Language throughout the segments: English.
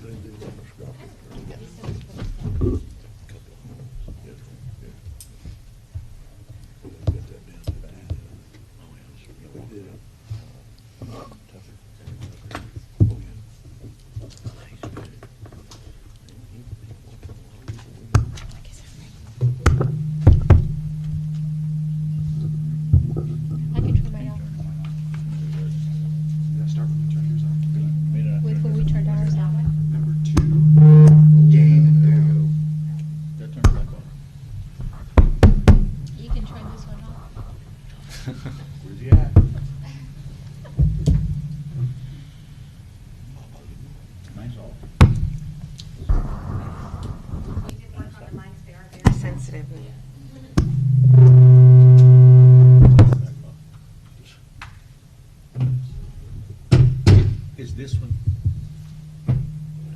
I can turn mine off. With when we turned ours out. Number 2, game now. That turns back on. You can turn this one off. Where's he at? Mine's off. We did work on the mics, they are very sensitive. Is this one,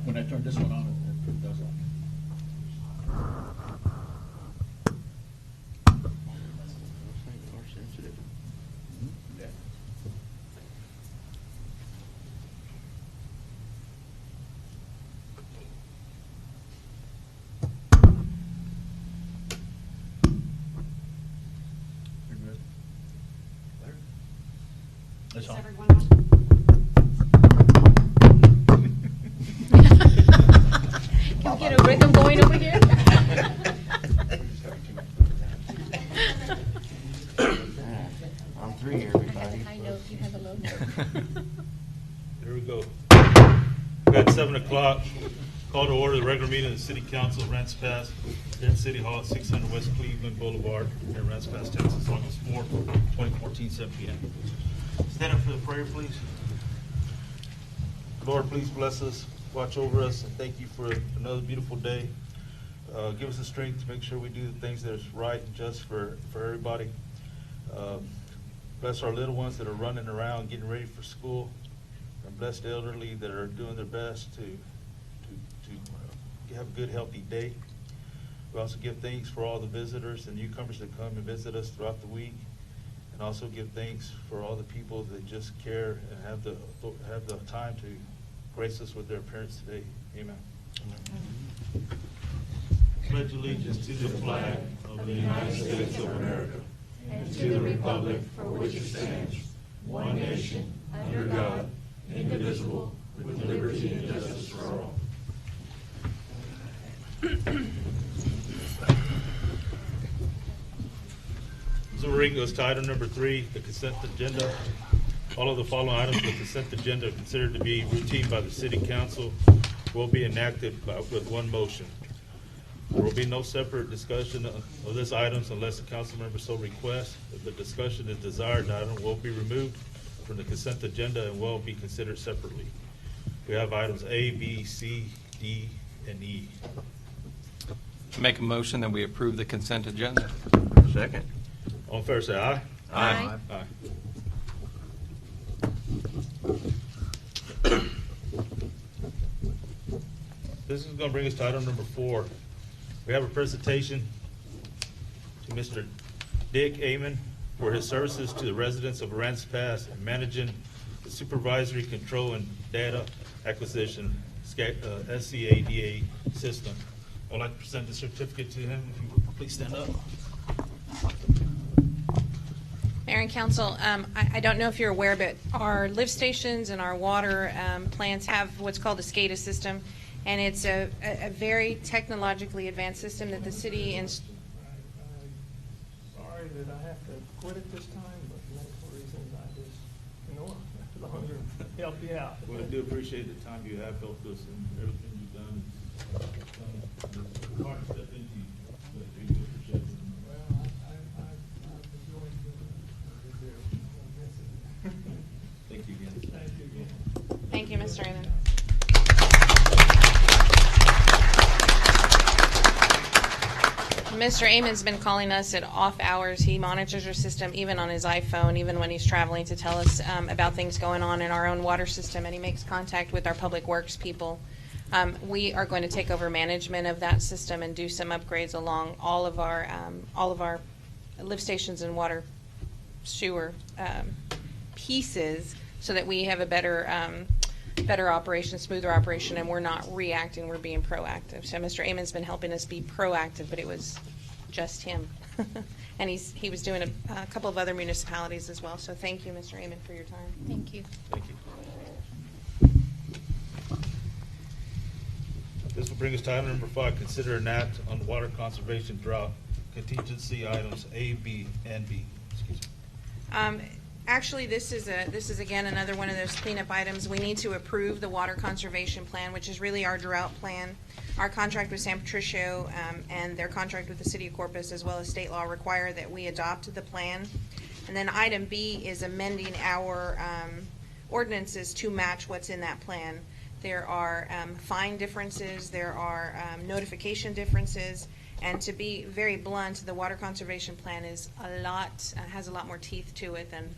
when I turn this one on, it does on. Yeah. You're good. It's Is on. everyone on? Can we get a rhythm going over here? On 3, everybody. I know if you have a low note. There we go. We're at 7 o'clock. Call to order the regular meeting of the City Council of Rents Pass here in City Hall at 600 West Cleveland Boulevard here in Rents Pass, Texas, August 4th, 2014, 7 p.m. Stand up for the prayer, please. Lord, please bless us, watch over us, and thank you for another beautiful day. Give us the strength to make sure we do the things that is right and just for everybody. Bless our little ones that are running around, getting ready for school. And bless the elderly that are doing their best to have a good, healthy day. We also give thanks for all the visitors and newcomers that come and visit us throughout the week. And also give thanks for all the people that just care and have the time to grace us with their appearance today. Amen. Pledge allegiance to the flag of the United States of America And to the republic for which it stands, one nation, under God, indivisible, with liberty and justice for all. So we're going to go to item number 3, the consent agenda. All of the following items on the consent agenda are considered to be routine by the City Council will be enacted with one motion. There will be no separate discussion of this items unless the council member so requests. If the discussion is desired, the item will be removed from the consent agenda and will be considered separately. We have items A, B, C, D, and E. Make a motion that we approve the consent agenda. Second. All in favor, say aye. Aye. Aye. This is going to bring us to item number 4. We have a presentation to Mr. Dick Amon for his services to the residents of Rents Pass and managing the supervisory control and data acquisition SCADA system. I'd like to present the certificate to him. If you would please stand up. Mayor and Council, I don't know if you're aware, but our lift stations and our water plants have what's called a SCADA system, and it's a very technologically advanced system that the city Sorry that I have to quit at this time, but medical reasons, I just, longer help you out. Well, I do appreciate the time you have helped us and everything you've done. It's hard to step into, but we do appreciate it. Well, I've enjoyed doing what we do. Thank you again. Thank you again. Thank you, Mr. Amon. Mr. Amon's been calling us at off hours. He monitors our system even on his iPhone, even when he's traveling, to tell us about things going on in our own water system, and he makes contact with our public works people. We are going to take over management of that system and do some upgrades along all of our lift stations and water sewer pieces, so that we have a better better operation, smoother operation, and we're not reacting, we're being proactive. So Mr. Amon's been helping us be proactive, but it was just him. And he was doing a couple of other municipalities as well. So thank you, Mr. Amon, for your time. Thank you. Thank you. This will bring us to item number 5, consider an act on water conservation drought contingency items A, B, and B. Excuse me. Actually, this is again another one of those cleanup items. We need to approve the water conservation plan, which is really our drought plan. Our contract with San Patricio and their contract with the City of Corpus, as well as state law, require that we adopt the plan. And then item B is amending our ordinances to match what's in that plan. There are fine differences, there are notification differences, and to be very blunt, the water conservation plan is has a lot more teeth to it than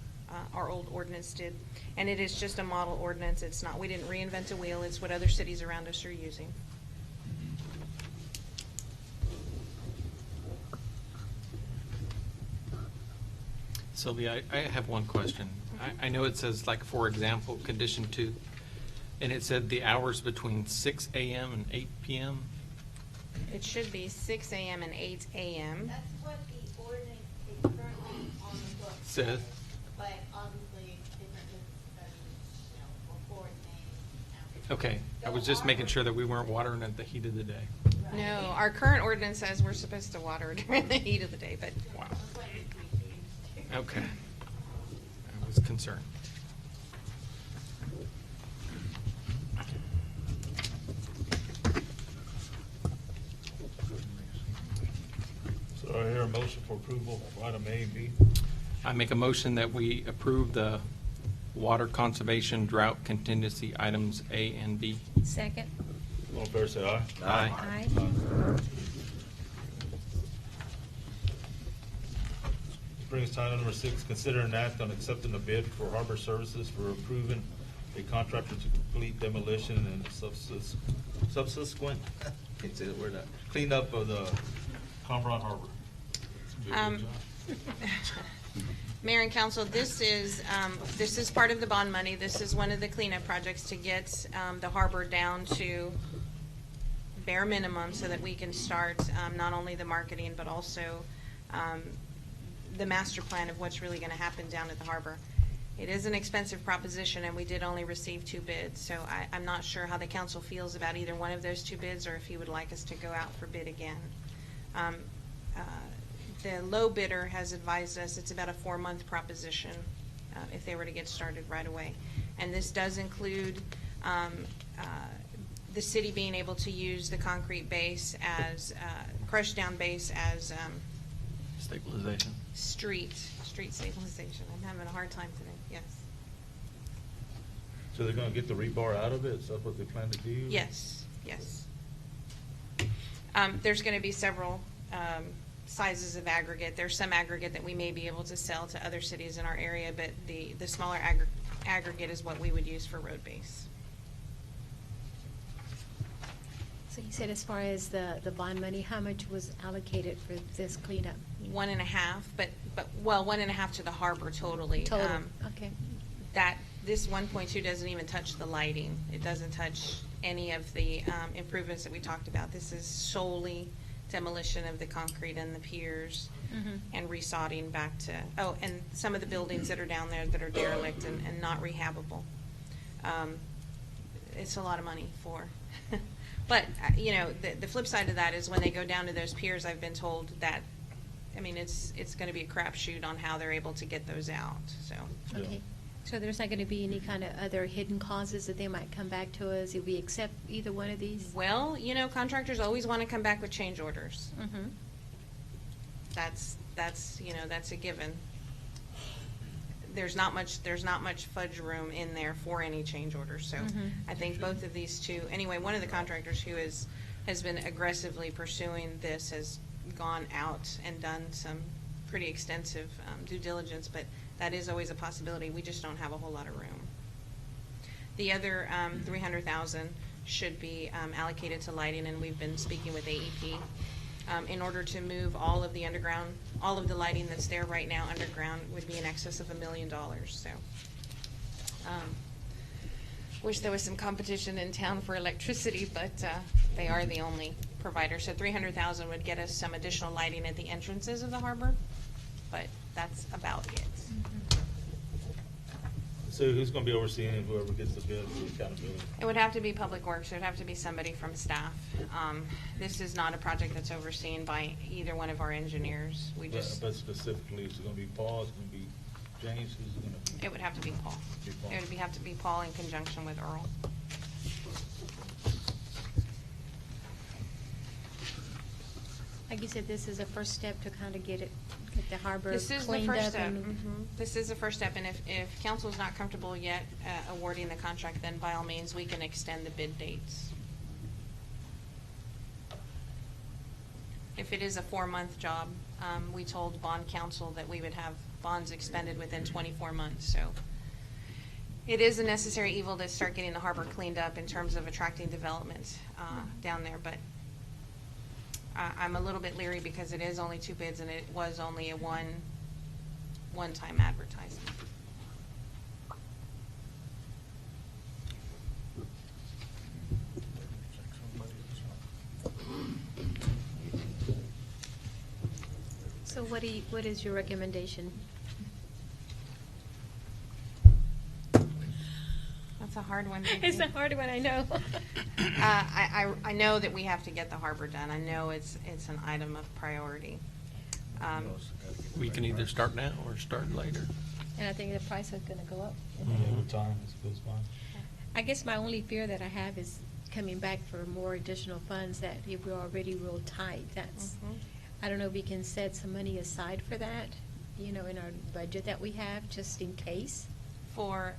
our old ordinance did. And it is just a model ordinance. It's not, we didn't reinvent the wheel, it's what other cities around us are using. Sylvia, I have one question. I know it says, like, for example, condition 2, and it said the hours between 6 a.m. and 8 p.m. It should be 6 a.m. and 8 a.m. That's what the ordinance is currently on the books. Says, But obviously, different businesses, before it's named. okay, I was just making sure that we weren't watering at the heat of the day. No, our current ordinance says we're supposed to water during the heat of the day, but Wow. Okay. I was concerned. So I hear a motion for approval of item A and B. I make a motion that we approve the water conservation drought contingency items A and B. Second. All in favor, say aye. Aye. Aye. This brings us to item number 6, consider an act on accepting a bid for harbor services for approving a contractor to complete demolition and subsequent, can't say the word, cleanup of the Comrade Harbor. Do a good Um, job. Mayor and Council, this is part of the bond money. This is one of the cleanup projects to get the harbor down to bare minimum so that we can start not only the marketing but also the master plan of what's really going to happen down at the harbor. It is an expensive proposition, and we did only receive 2 bids, so I'm not sure how the council feels about either one of those 2 bids or if you would like us to go out for bid again. The low bidder has advised us it's about a 4-month proposition if they were to get started right away. And this does include the city being able to use the concrete base as, crushed down base as Stabilization. street stabilization. I'm having a hard time today, yes. So they're gonna get the rebar out of it? Is that what they plan to do? Yes. There's going to be several sizes of aggregate. There's some aggregate that we may be able to sell to other cities in our area, but the smaller aggregate is what we would use for road base. So you said as far as the bond money, how much was allocated for this cleanup? 1.5, but 1.5 to the harbor totally. Total, okay. This 1.2 doesn't even touch the lighting. It doesn't touch any of the improvements that we talked about. This is solely demolition of the concrete and the piers and resodding back to, and some of the buildings that are down there that are derelict and not rehabable. It's a lot of money for, but, the flip side of that is when they go down to those piers, I've been told that, it's going to be a crapshoot on how they're able to get those out, so. Okay. So there's not going to be any kind of other hidden causes that they might come back to us if we accept either one of these? Well, contractors always want to come back with change orders. Mm-hmm. That's a given. There's not much fudge room in there for any change orders. So I think both of these two, anyway, one of the contractors who has been aggressively pursuing this has gone out and done some pretty extensive due diligence, but that is always a possibility. We just don't have a whole lot of room. The other $300,000 should be allocated to lighting, and we've been speaking with AEP in order to move all of the underground, all of the lighting that's there right now underground would be in excess of $1 million. So Wish there was some competition in town for electricity, but they are the only provider. So 300,000 would get us some additional lighting at the entrances of the harbor, but that's about it. So who's gonna be overseeing whoever gets the bid for accountability? It would have to be Public Works. It would have to be somebody from staff. This is not a project that's overseen by either one of our engineers. We just, But specifically, is it gonna be Paul, is it gonna be James, who's it gonna be? it would have to be Paul. Be Paul. It would have to be Paul in conjunction with Earl. Like you said, this is a first step to kind of get the harbor This is the cleaned first up step. and This is the first step, and if council is not comfortable yet awarding the contract, then by all means, we can extend the bid dates. If it is a 4-month job, we told bond council that we would have bonds expended within 24 months, so it is a necessary evil to start getting the harbor cleaned up in terms of attracting development down there, but I'm a little bit leery because it is only 2 bids and it was only a one-time advertisement. so what is your recommendation? That's a hard one. It's a hard one, I know. I know that we have to get the harbor done. I know it's an item of priority. We can either start now or start later. And I think the price is gonna go up. Over time, as it goes by. I guess my only fear that I have is coming back for more additional funds that if we're already real tight, that's, Mhm. I don't know if we can set some money aside for that, you know, in our budget that we have, just in case. For,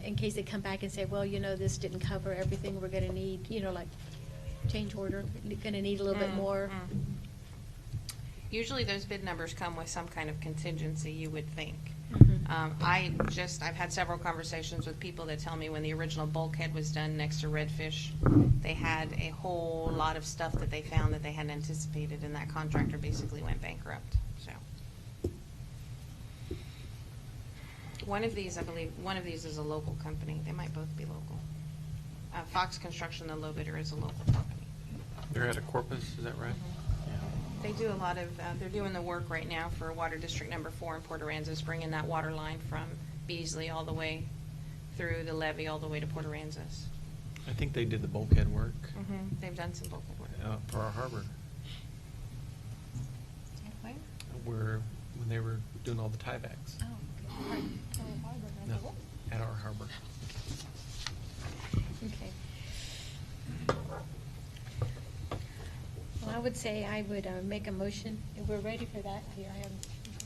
In case they come back and say, well, you know, this didn't cover everything we're gonna need, you know, like change order, gonna need a little bit more. Usually those bid numbers come with some kind of contingency, you would think. Mhm. I've had several conversations with people that tell me when the original bulkhead was done next to Redfish, they had a whole lot of stuff that they found that they hadn't anticipated, and that contractor basically went bankrupt, so. One of these, I believe, is a local company. They might both be local. Fox Construction, the low bidder, is a local company. They're out of Corpus, is that right? They do a lot of, they're doing the work right now for Water District Number 4 in Port Aransas, bringing that water line from Beasley all the way through the levee, all the way to Port Aransas. I think they did the bulkhead work They've done some bulkhead work. for our harbor, Where? when they were doing all the tiebacks. No, at our harbor. Okay. Well, I would say I would make a motion, if we're ready for that, here I am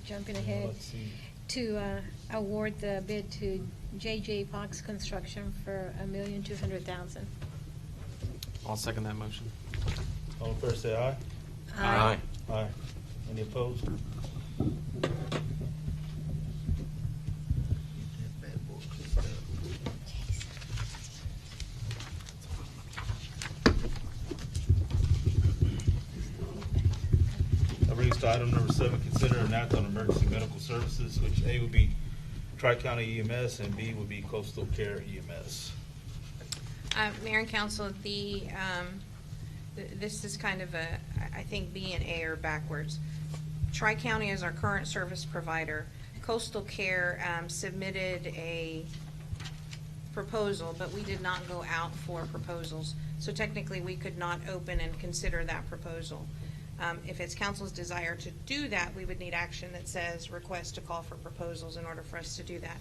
jumping ahead, Let's see. to award the bid to J.J. Fox Construction for $1,200,000. I'll second that motion. All in favor, say aye. Aye. Aye. Any opposed? That brings us to item number 7, consider an act on emergency medical services, which A would be Tri-County EMS and B would be Coastal Care EMS. Mayor and Council, this is kind of I think B and A are backwards. Tri-County is our current service provider. Coastal Care submitted a proposal, but we did not go out for proposals. So technically, we could not open and consider that proposal. If it's council's desire to do that, we would need action that says request to call for proposals in order for us to do that.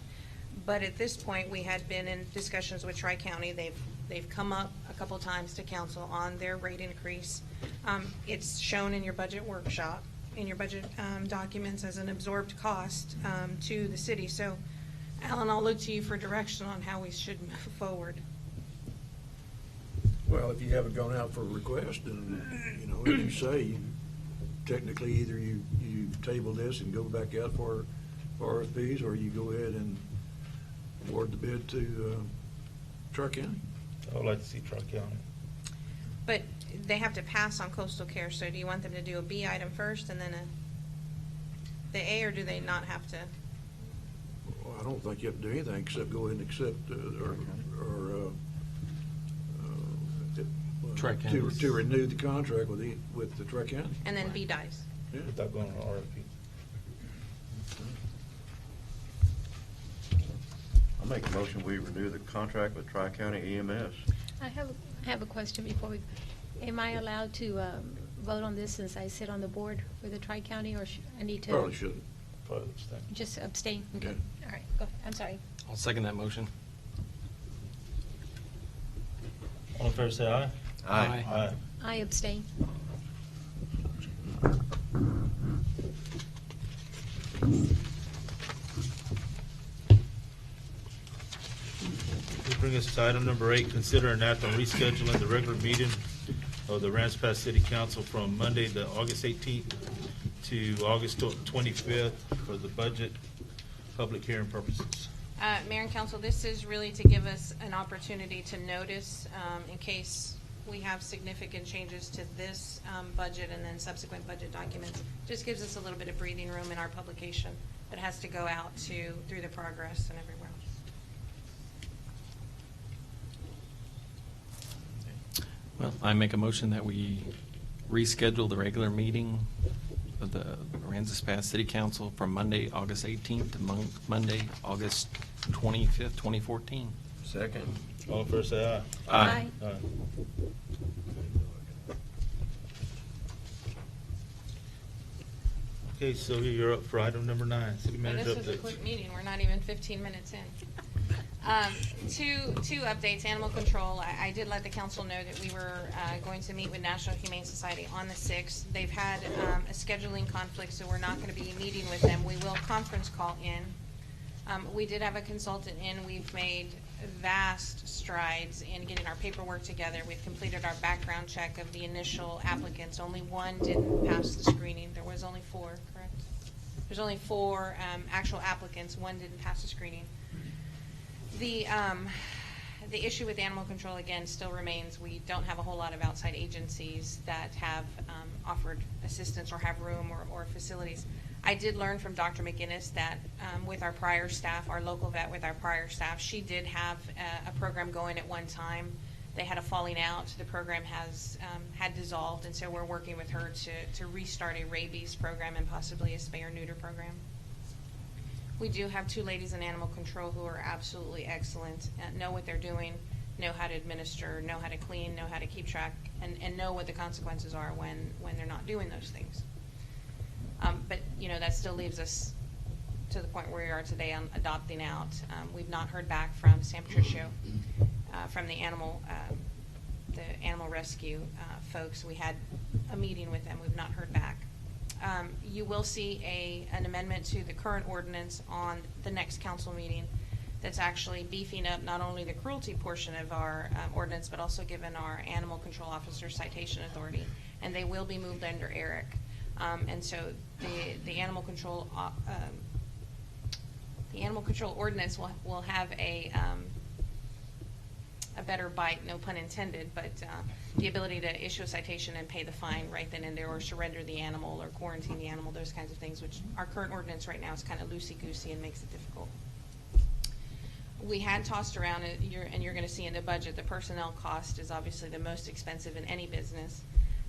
But at this point, we had been in discussions with Tri-County. They've come up a couple times to council on their rate increase. It's shown in your budget workshop, in your budget documents as an absorbed cost to the city. So, Alan, I'll look to you for direction on how we should move forward. Well, if you haven't gone out for a request, and, you know, as you say, technically either you table this and go back out for RFPs, or you go ahead and award the bid to Tri-County. I would like to see Tri-County. But they have to pass on Coastal Care, so do you want them to do a B item first and then the A, or do they not have to? Well, I don't think you have to do anything except go ahead and accept or Tri-County. to renew the contract with the Tri-County. And then B dies. Yeah. Without going on RFP. I'll make a motion, we renew the contract with Tri-County EMS. I have a question before we, am I allowed to vote on this since I sit on the board for the Tri-County, or I need to? Probably shouldn't. Probably abstain. Just abstain? Okay. All right, go ahead. I'm sorry. I'll second that motion. All in favor, say aye. Aye. Aye. I abstain. This brings us to item number 8, consider an act on rescheduling the regular meeting of the Rams Pass City Council from Monday, the August 18th to August 25th for the budget public hearing purposes. Mayor and Council, this is really to give us an opportunity to notice in case we have significant changes to this budget and then subsequent budget documents. Just gives us a little bit of breathing room in our publication that has to go out through the progress and everywhere else. Well, I make a motion that we reschedule the regular meeting of the Aransas Pass City Council from Monday, August 18th to Monday, August 25th, 2014. Second. All in favor, say aye. Aye. Aye. Okay, Sylvia, you're up for item number 9, city Well, manager this was a updates. quick meeting. We're not even 15 minutes in. Two updates. Animal control. I did let the council know that we were going to meet with National Humane Society on the 6th. They've had a scheduling conflict, so we're not going to be meeting with them. We will conference call in. We did have a consultant in. We've made vast strides in getting our paperwork together. We've completed our background check of the initial applicants. Only one didn't pass the screening. There was only 4, correct? There's only 4 actual applicants. One didn't pass the screening. The issue with animal control, again, still remains. We don't have a whole lot of outside agencies that have offered assistance or have room or facilities. I did learn from Dr. McGinnis that with our prior staff, our local vet with our prior staff, she did have a program going at one time. They had a falling out. The program had dissolved, and so we're working with her to restart a rabies program and possibly a spay or neuter program. We do have 2 ladies in animal control who are absolutely excellent, know what they're doing, know how to administer, know how to clean, know how to keep track, and know what the consequences are when they're not doing those things. But, that still leaves us to the point where we are today on adopting out. We've not heard back from San Patricio, from the animal rescue folks. We had a meeting with them. We've not heard back. You will see an amendment to the current ordinance on the next council meeting that's actually beefing up not only the cruelty portion of our ordinance, but also given our animal control officer citation authority, and they will be moved under ERIC. And so the animal control ordinance will have a better bite, no pun intended, but the ability to issue a citation and pay the fine right then and there, or surrender the animal or quarantine the animal, those kinds of things, which our current ordinance right now is kind of loosey-goosey and makes it difficult. We had tossed around, and you're going to see in the budget, the personnel cost is obviously the most expensive in any business.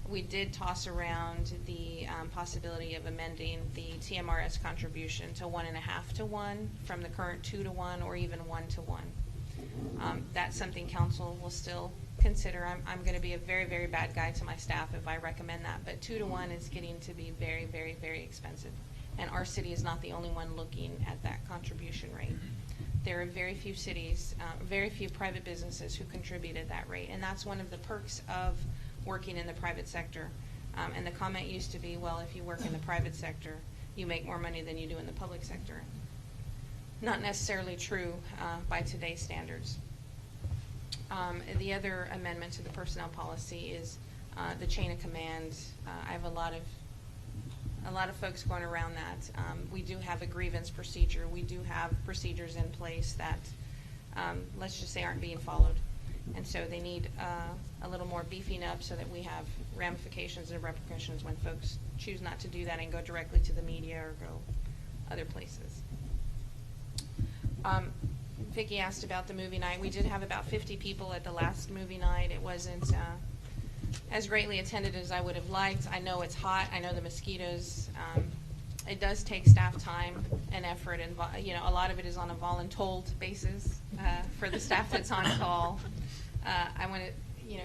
We did toss around the possibility of amending the TMRS contribution to 1.5 to 1 from the current 2 to 1 or even 1 to 1. That's something council will still consider. I'm going to be a very, very bad guy to my staff if I recommend that, but 2 to 1 is getting to be very, very, very expensive. And our city is not the only one looking at that contribution rate. There are very few cities, very few private businesses who contribute at that rate, and that's one of the perks of working in the private sector. And the comment used to be, well, if you work in the private sector, you make more money than you do in the public sector. Not necessarily true by today's standards. The other amendment to the personnel policy is the chain of command. I have a lot of folks going around that. We do have a grievance procedure. We do have procedures in place that, let's just say, aren't being followed. And so they need a little more beefing up so that we have ramifications and repercussions when folks choose not to do that and go directly to the media or go other places. Vicki asked about the movie night. We did have about 50 people at the last movie night. It wasn't as greatly attended as I would have liked. I know it's hot. I know the mosquitoes. It does take staff time and effort, and a lot of it is on a voluntold basis for the staff that's on call. I want to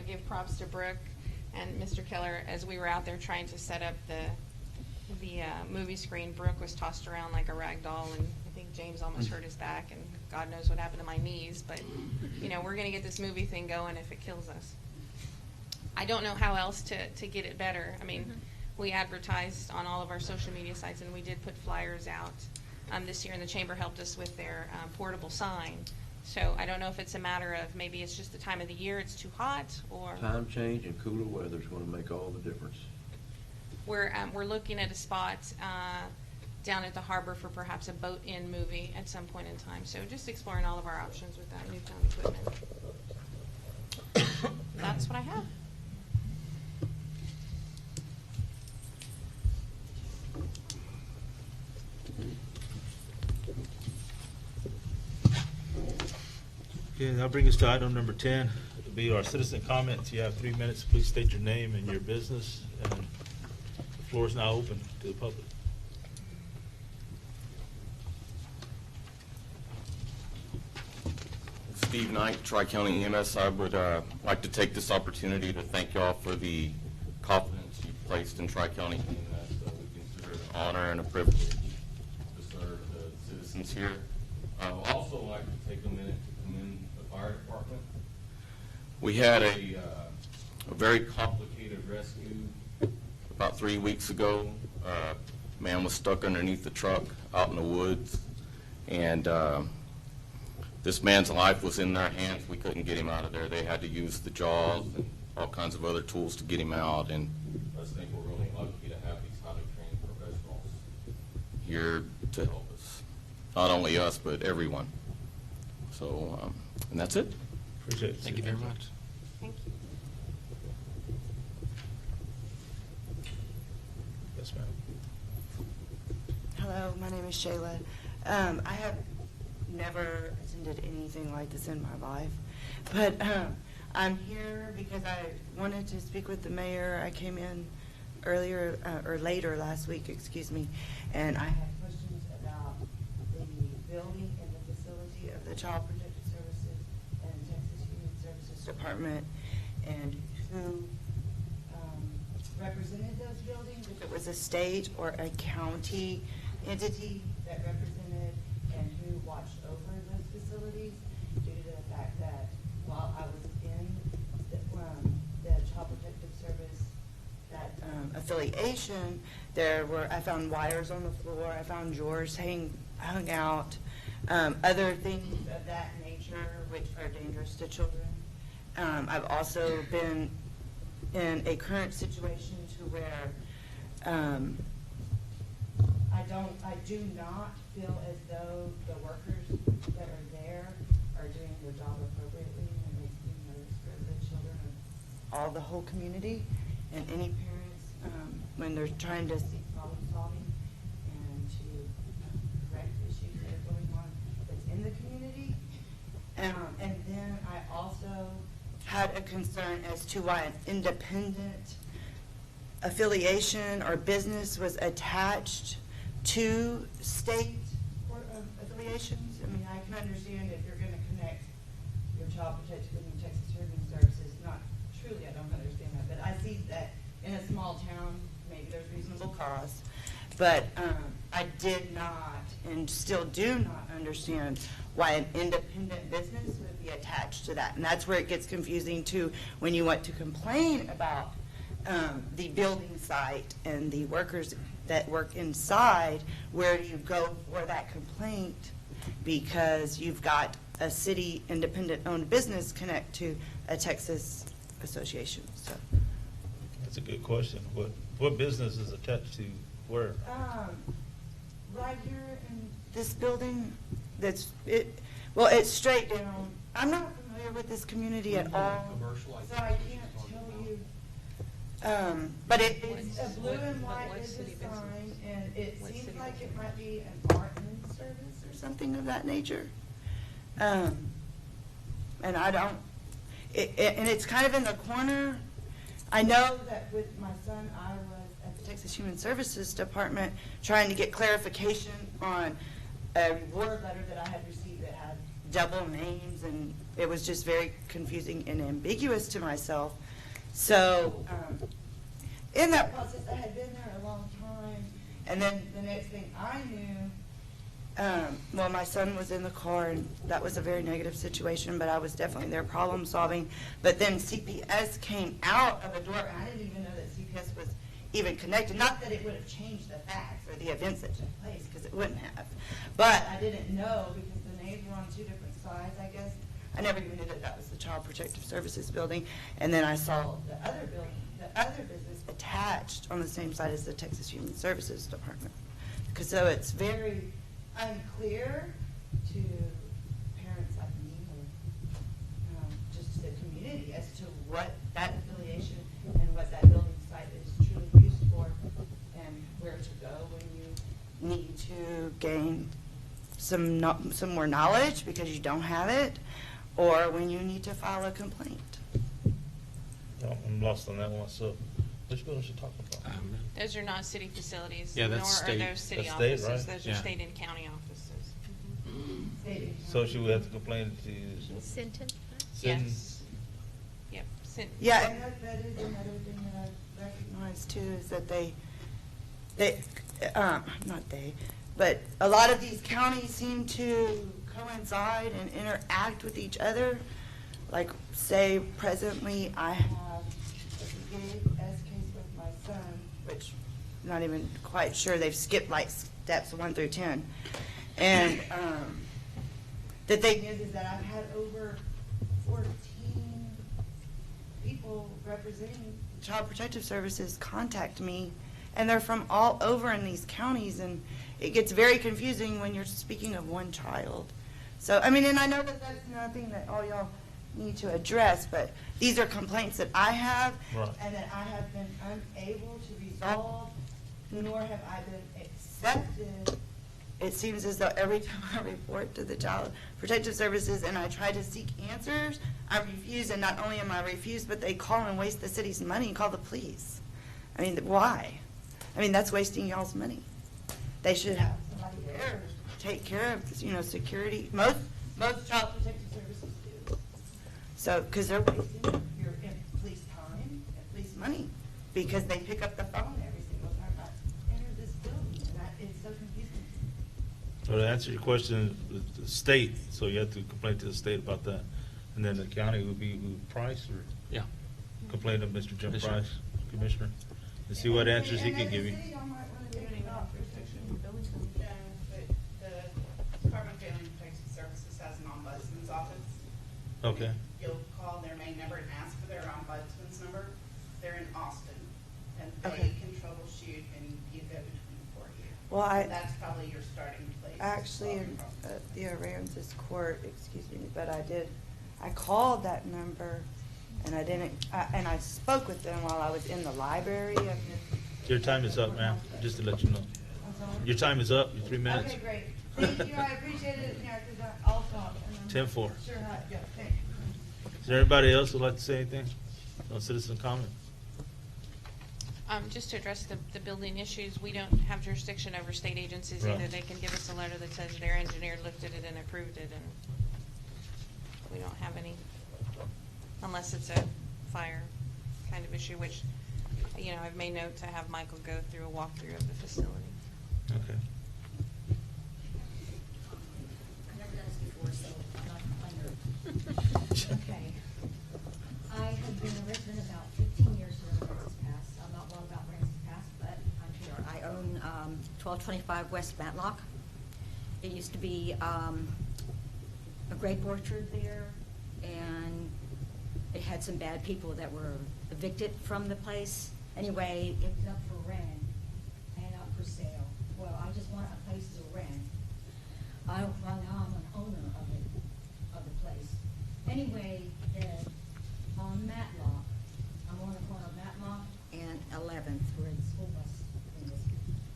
give props to Brooke and Mr. Keller as we were out there trying to set up the movie screen. Brooke was tossed around like a rag doll, and I think James almost hurt his back, and God knows what happened to my knees. But we're going to get this movie thing going if it kills us. I don't know how else to get it better. I mean, we advertised on all of our social media sites, and we did put flyers out this year, and the chamber helped us with their portable sign. So I don't know if it's a matter of maybe it's just the time of the year, it's too hot, or Time change and cooler weather is going to make all the difference. we're looking at a spot down at the harbor for perhaps a boat-in movie at some point in time. So just exploring all of our options with that newfound equipment. That's what I have. Okay, that'll bring us to item number 10. It'll be our citizen comments. You have 3 minutes. Please state your name and your business. And the floor is now open to the public. Steve Knight, Tri-County EMS. I would like to take this opportunity to thank y'all for the confidence you've placed in Tri-County EMS. We consider it an honor and a privilege to serve the citizens here. I would also like to take a minute to commend the fire department. We had a very complicated rescue about 3 weeks ago. A man was stuck underneath the truck out in the woods, and this man's life was in their hands. We couldn't get him out of there. They had to use the jaws and all kinds of other tools to get him out, and I just think we're really lucky to have these highly trained professionals here to help us. Not only us, but everyone. So, and that's it. Appreciate it. Thank you very much. Thank you. Yes, ma'am. Hello, my name is Shayla. I have never attended anything like this in my life, but I'm here because I wanted to speak with the mayor. I came in earlier, or later last week, excuse me, and I had questions about the building and the facility of the Child Protective Services and Texas Human Services Department, and who represented those buildings, if it was a state or a county entity that represented, and who watched over those facilities, due to the fact that while I was in the Child Protective Service, that affiliation, I found wires on the floor, I found drawers hung out, other things of that nature which are dangerous to children. I've also been in a current situation to where I do not feel as though the workers that are there are doing their job appropriately, and it makes me nervous for the children of all the whole community and any parents when they're trying to seek problem solving and to correct issues that are going on that's in the community. And then I also had a concern as to why an independent affiliation or business was attached to state affiliations. I mean, I can understand if you're going to connect your Child Protective and Texas Human Services. Not truly, I don't understand that, but I see that in a small town, maybe there's reasonable cause. But I did not, and still do not understand why an independent business would be attached to that. And that's where it gets confusing too, when you want to complain about the building site and the workers that work inside. Where do you go for that complaint? Because you've got a city independent owned business connect to a Texas association. So That's a good question. What business is attached to where? right here in this building, it's straight down. I'm not familiar with this community at all, so I can't tell you. But it's a blue and white business sign, and it seems like it might be an Martin service or something of that nature. And I don't, and it's kind of in the corner, I know that with my son, I was at the Texas Human Services Department trying to get clarification on a reward letter that I had received that had double names, and it was just very confusing and ambiguous to myself. So in that process, I had been there a long time, and then the next thing I knew, well, my son was in the car, and that was a very negative situation, but I was definitely there problem solving. But then CPS came out of a door, and I didn't even know that CPS was even connected. Not that it would have changed the facts or the events that took place, because it wouldn't have. But I didn't know because the names were on two different sides, I guess. I never even knew that that was the Child Protective Services building. And then I saw the other building, the other business attached on the same side as the Texas Human Services Department. Because so it's very unclear to parents like me or just the community as to what that affiliation and what that building site is truly used for and where to go when you need to gain some more knowledge because you don't have it, or when you need to file a complaint. No, I'm lost on that one myself. Which building is she talking about? Those are not city facilities. Yeah, that's Nor state. are those city That's state, offices. right? Those are Yeah. state and county offices. So she would have to complain to Sinton? Sinton? Yes. Yep. Yeah, and that is another thing that I recognize too, is that but a lot of these counties seem to coincide and interact with each other. Like, say, presently, I have a BAS case with my son, which I'm not even quite sure, they've skipped like steps 1 through 10. And the thing is that I've had over 14 people representing Child Protective Services contact me, and they're from all over in these counties, and it gets very confusing when you're speaking of one child. So, I mean, and I know that that's nothing that all y'all need to address, but these are complaints that I have, Right. and that I have been unable to resolve, nor have I been accepted. It seems as though every time I report to the Child Protective Services and I try to seek answers, I'm refused, and not only am I refused, but they call and waste the city's money and call the police. I mean, why? I mean, that's wasting y'all's money. They should have somebody there to take care of, security. Most Child Protective Services do. So, because they're wasting your police time and police money, because they pick up the phone every single time I enter this building, and that is so confusing. So to answer your question, the state, so you have to complain to the state about that. And then the county would be Price, or Yeah. complain to Mr. Jim Commissioner. Price, Commissioner, and see what answers he can give you. The Department of Family and Protective Services has an ombudsman's office. Okay. You'll call their main number and ask for their ombudsman's number. They're in Austin, and Okay. they can troubleshoot and you go between the four of you. Well, That's probably your starting place. Actually, in the Aransas court, excuse me, but I called that number, and and I spoke with them while I was in the library. Your time is up, ma'am, just to let you know. Your time is up, your 3 minutes. Okay, great. Thank you, I appreciate it, because I'll talk. 10-4. Sure, yeah, thank you. Is there anybody else who'd like to say anything? No citizen comment? Just to address the building issues, we don't have jurisdiction over state agencies Right. either. They can give us a letter that says their engineer looked at it and approved it, and we don't have any, unless it's a fire kind of issue, which, I've made note to have Michael go through a walkthrough of the facility. Okay. I've never done this before, so I'm not a complainer. Okay. I have been a resident about 15 years here in Aransas Pass. I'm not well about Aransas Pass, but I'm here. I own 1225 West Matlock. It used to be a grape orchard there, and it had some bad people that were evicted from the place. Anyway, it was up for rent and up for sale. Well, I just want a place to rent. Well, now I'm an owner of the place. Anyway, on Matlock, I'm on the corner of Matlock and 11th, where the school bus is.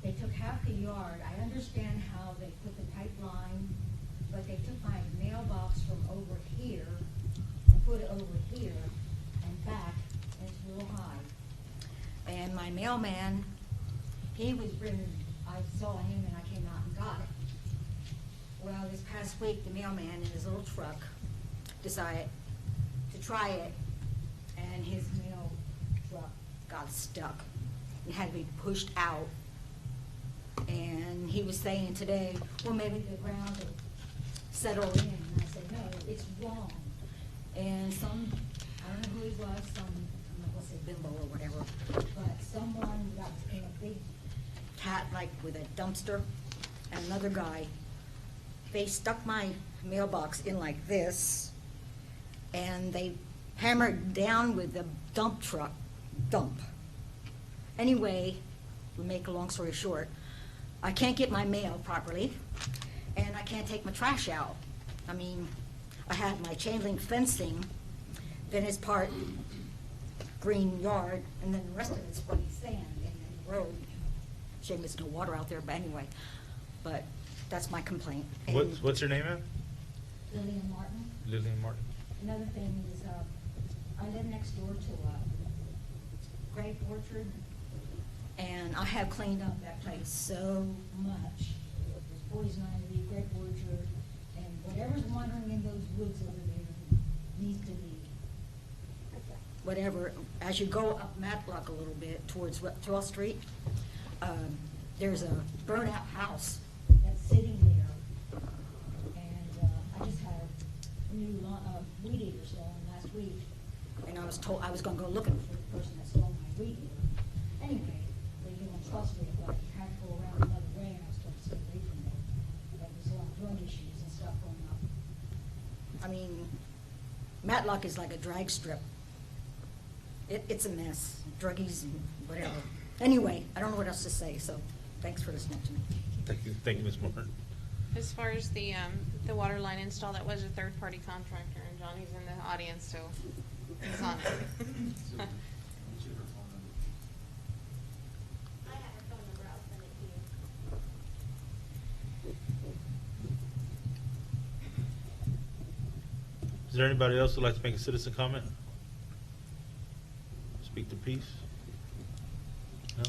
They took half the yard. I understand how they put the pipeline, but they took my mailbox from over here and put it over here and back, and it's real high. my mailman, he was bringing, I saw him and I came out and got it. Well, this past week, the mailman in his little truck decided to try it, and his mail truck got stuck. It had to be pushed out. And he was saying today, well, maybe the ground will settle in. And I said, no, it's wrong. And some, I don't know who he was, some, I'm not gonna say bimbo or whatever, but someone got in a big cat, like with a dumpster, and another guy, they stuck my mailbox in like this, and they hammered down with the dump truck, dump. Anyway, to make a long story short, I can't get my mail properly, and I can't take my trash out. I mean, I have my chain link fencing, then it's part green yard, and then the rest of it's white sand and then the road. Shame there's no water out there, but anyway, but that's my complaint. And What's your name, ma'am? Lillian Martin. Lillian Martin. Another thing is, I live next door to Grape Orchard, and I have cleaned up that place so much. There's poison ivy, Grape Orchard, and whatever's wandering in those woods over there needs to be, whatever. As you go up Matlock a little bit towards 12th Street, there's a burnt-out house that's sitting there, and I just had a new weed eater stolen last week, and I was told I was going to go looking for the person that stole my weed eater. Anyway, they didn't trust me, but I had to go around another way, and I was told to stay away from there. But there's a lot of drug issues and stuff going on. I mean, Matlock is like a drag strip. It's a mess, druggies and whatever. Anyway, I don't know what else to say, so thanks for listening to me. Thank you, Ms. Martin. As far as the water line install, that was a third-party contractor, and Johnny's in the audience, so he's on it. I have a phone number, I'll send it to you. Is there anybody else who'd like to make a citizen comment? Speak to peace? No?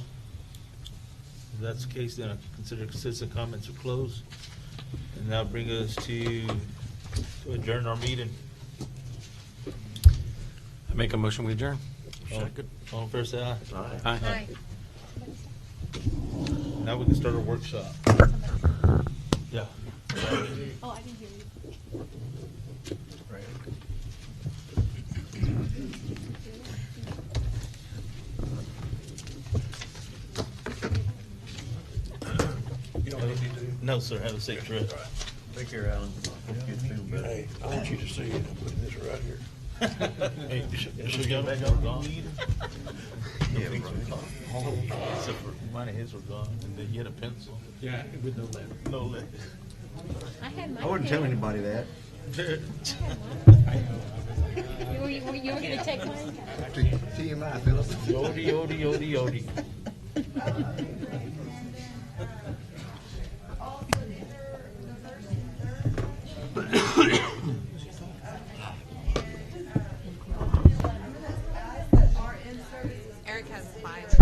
If that's the case, then I consider citizen comments are closed. And now bring us to adjourn our meeting. I make a motion, we adjourn. Second. All in favor, say aye. Aye. Now we can start our workshop. Yeah. Oh, I didn't hear you. You don't need to. No, sir, have a safe trip. Take care, Alan. Hey, I want you to see it. I'm putting this right here. Hey, This your is back gone? Yeah, right. Except for mine and his were gone, and then you had a pencil. Yeah, with no lead. No lead. I had mine. I wouldn't tell anybody that. You were gonna take mine? TMI, Philip. Yodi, yodi, yodi, yodi. Eric has 5.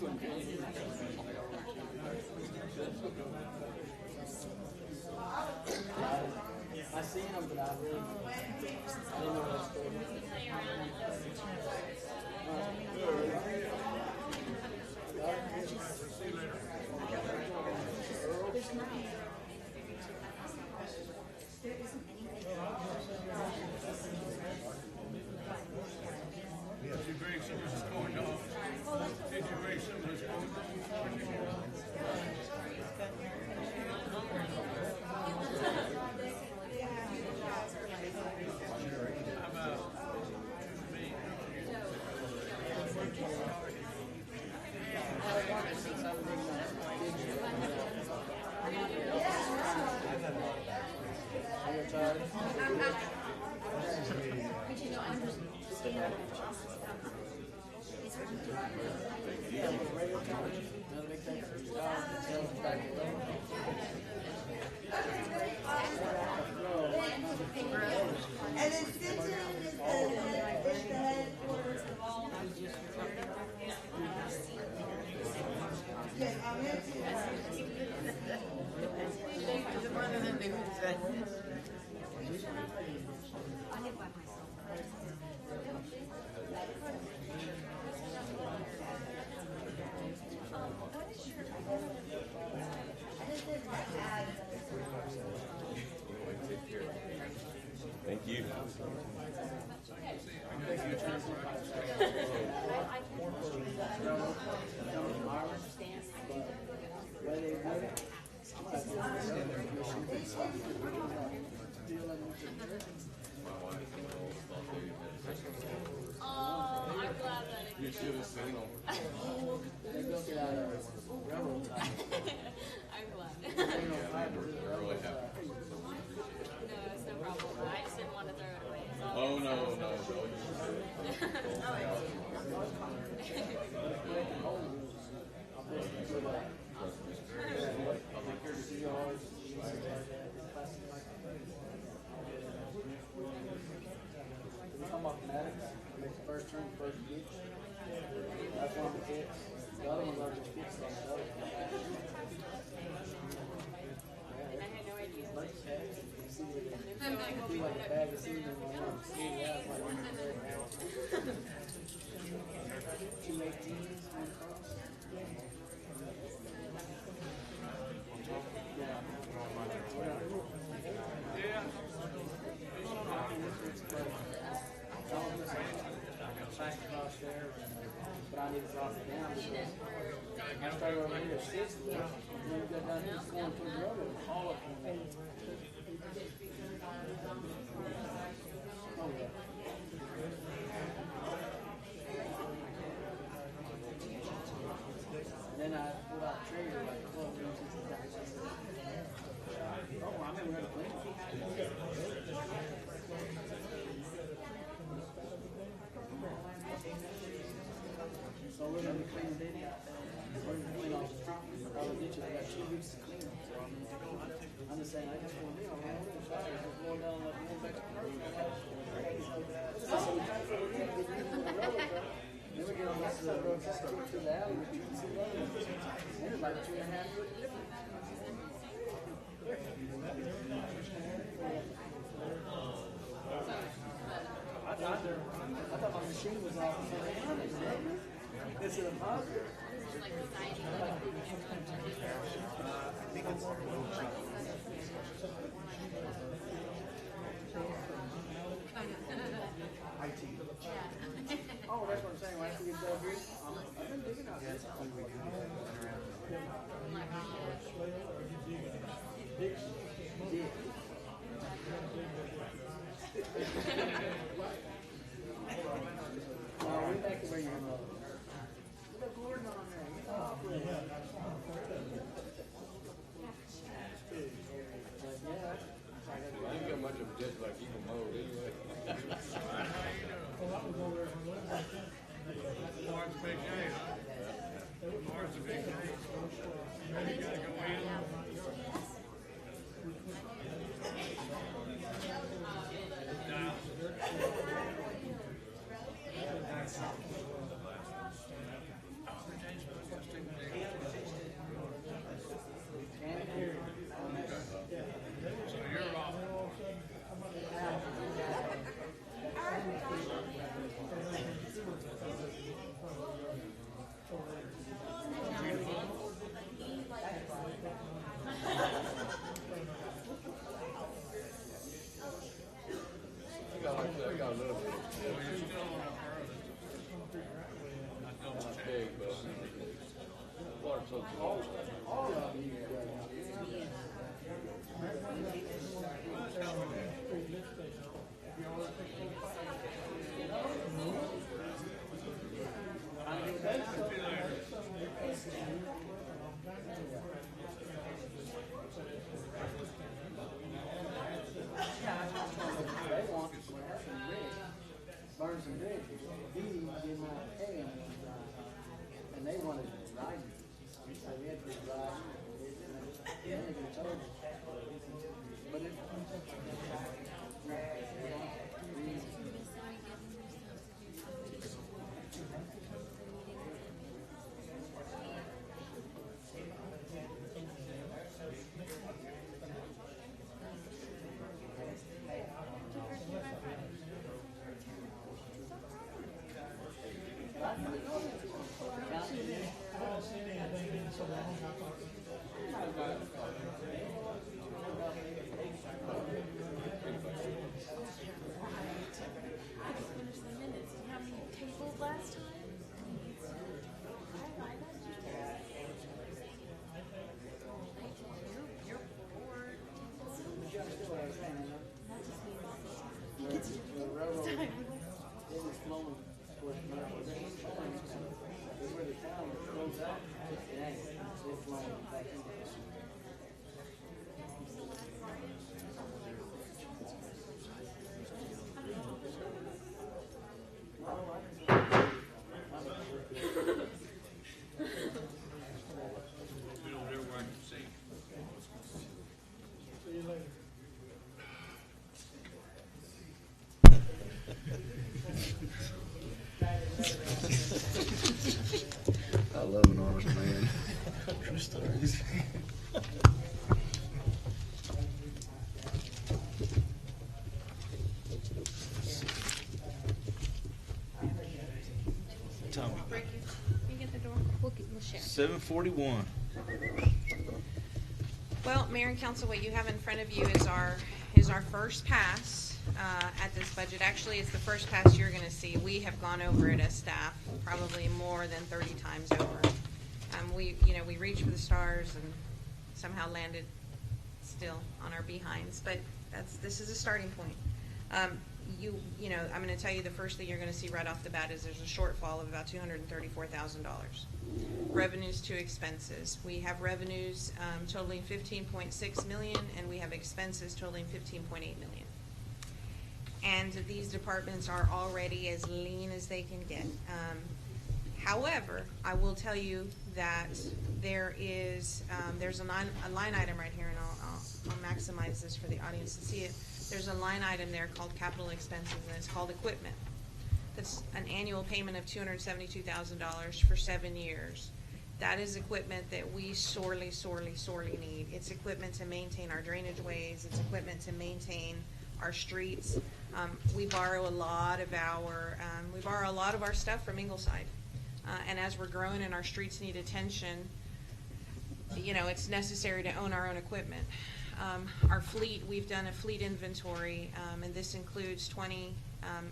I seen them, but I really didn't know that Did you bring some of this corn dog? Did you bring some of this corn And then Simpson is the headquarters of all. Yes, I'm here too. Thank you. Oh, I'm glad that it You should have seen them. They built it out of railroad ties. I'm glad. Really happy. No, it's no problem. I just didn't want to throw it away. So Oh, no, no. Come up Maddox, make the first turn, first ditch. That's one of the kits. The other ones are just kits on the other. And I had no idea. Like, like a bag of seed in one of them. Yeah, like 218s, one cross. Back across there, but I need to drop it down because I started over here at 60, and then we got down here going to the road, all up on me. Oh, yeah. And then I pulled out a trailer like 12 inches of that. Oh, I remember that clean. So we're gonna be cleaning the day out there. We're gonna clean all the ditches. I got 2 weeks to clean them. So I'm just saying, I just want to be on the road. Just going down like going back to the road. So we try to get in the road. Then we get on this road just to the alley. And it's like 2.5 foot difference. I thought my machine was off. Is it a positive? Oh, that's what I'm saying. When I have to get dug here, I've been digging out this. Oh, we back to where you're going. Look, Gordon on there. Yeah. I ain't got much of a ditch like Eagle Mode anyway. Mark's a big game, huh? Mark's a big game. You gotta go in. Now. got a little bit. Well, you're still on up early. I double checked, but water so close. All of them, you got. They want Burns and Bridge. He did not pay him, and they wanted to ride him. So we had to ride him. But it. I love an honest man. True stories. Tom, Rick, you get the door? We'll share. 7:41. Well, Mayor and Council, what you have in front of you is our first pass at this budget. Actually, it's the first pass you're going to see. We have gone over it as staff probably more than 30 times over. We reached for the stars and somehow landed still on our behinds, but this is a starting point. I'm going to tell you the first thing you're going to see right off the bat is there's a shortfall of about $234,000. Revenues to expenses. We have revenues totaling $15.6 million, and we have expenses totaling $15.8 million. And these departments are already as lean as they can get. However, I will tell you that there's a line item right here, and I'll maximize this for the audience to see it. There's a line item there called capital expenses, and it's called equipment. That's an annual payment of $272,000 for 7 years. That is equipment that we sorely, sorely, sorely need. It's equipment to maintain our drainage ways. It's equipment to maintain our streets. We borrow a lot of our stuff from Ingleside. And as we're growing and our streets need attention, it's necessary to own our own equipment. Our fleet, we've done a fleet inventory, and this includes 20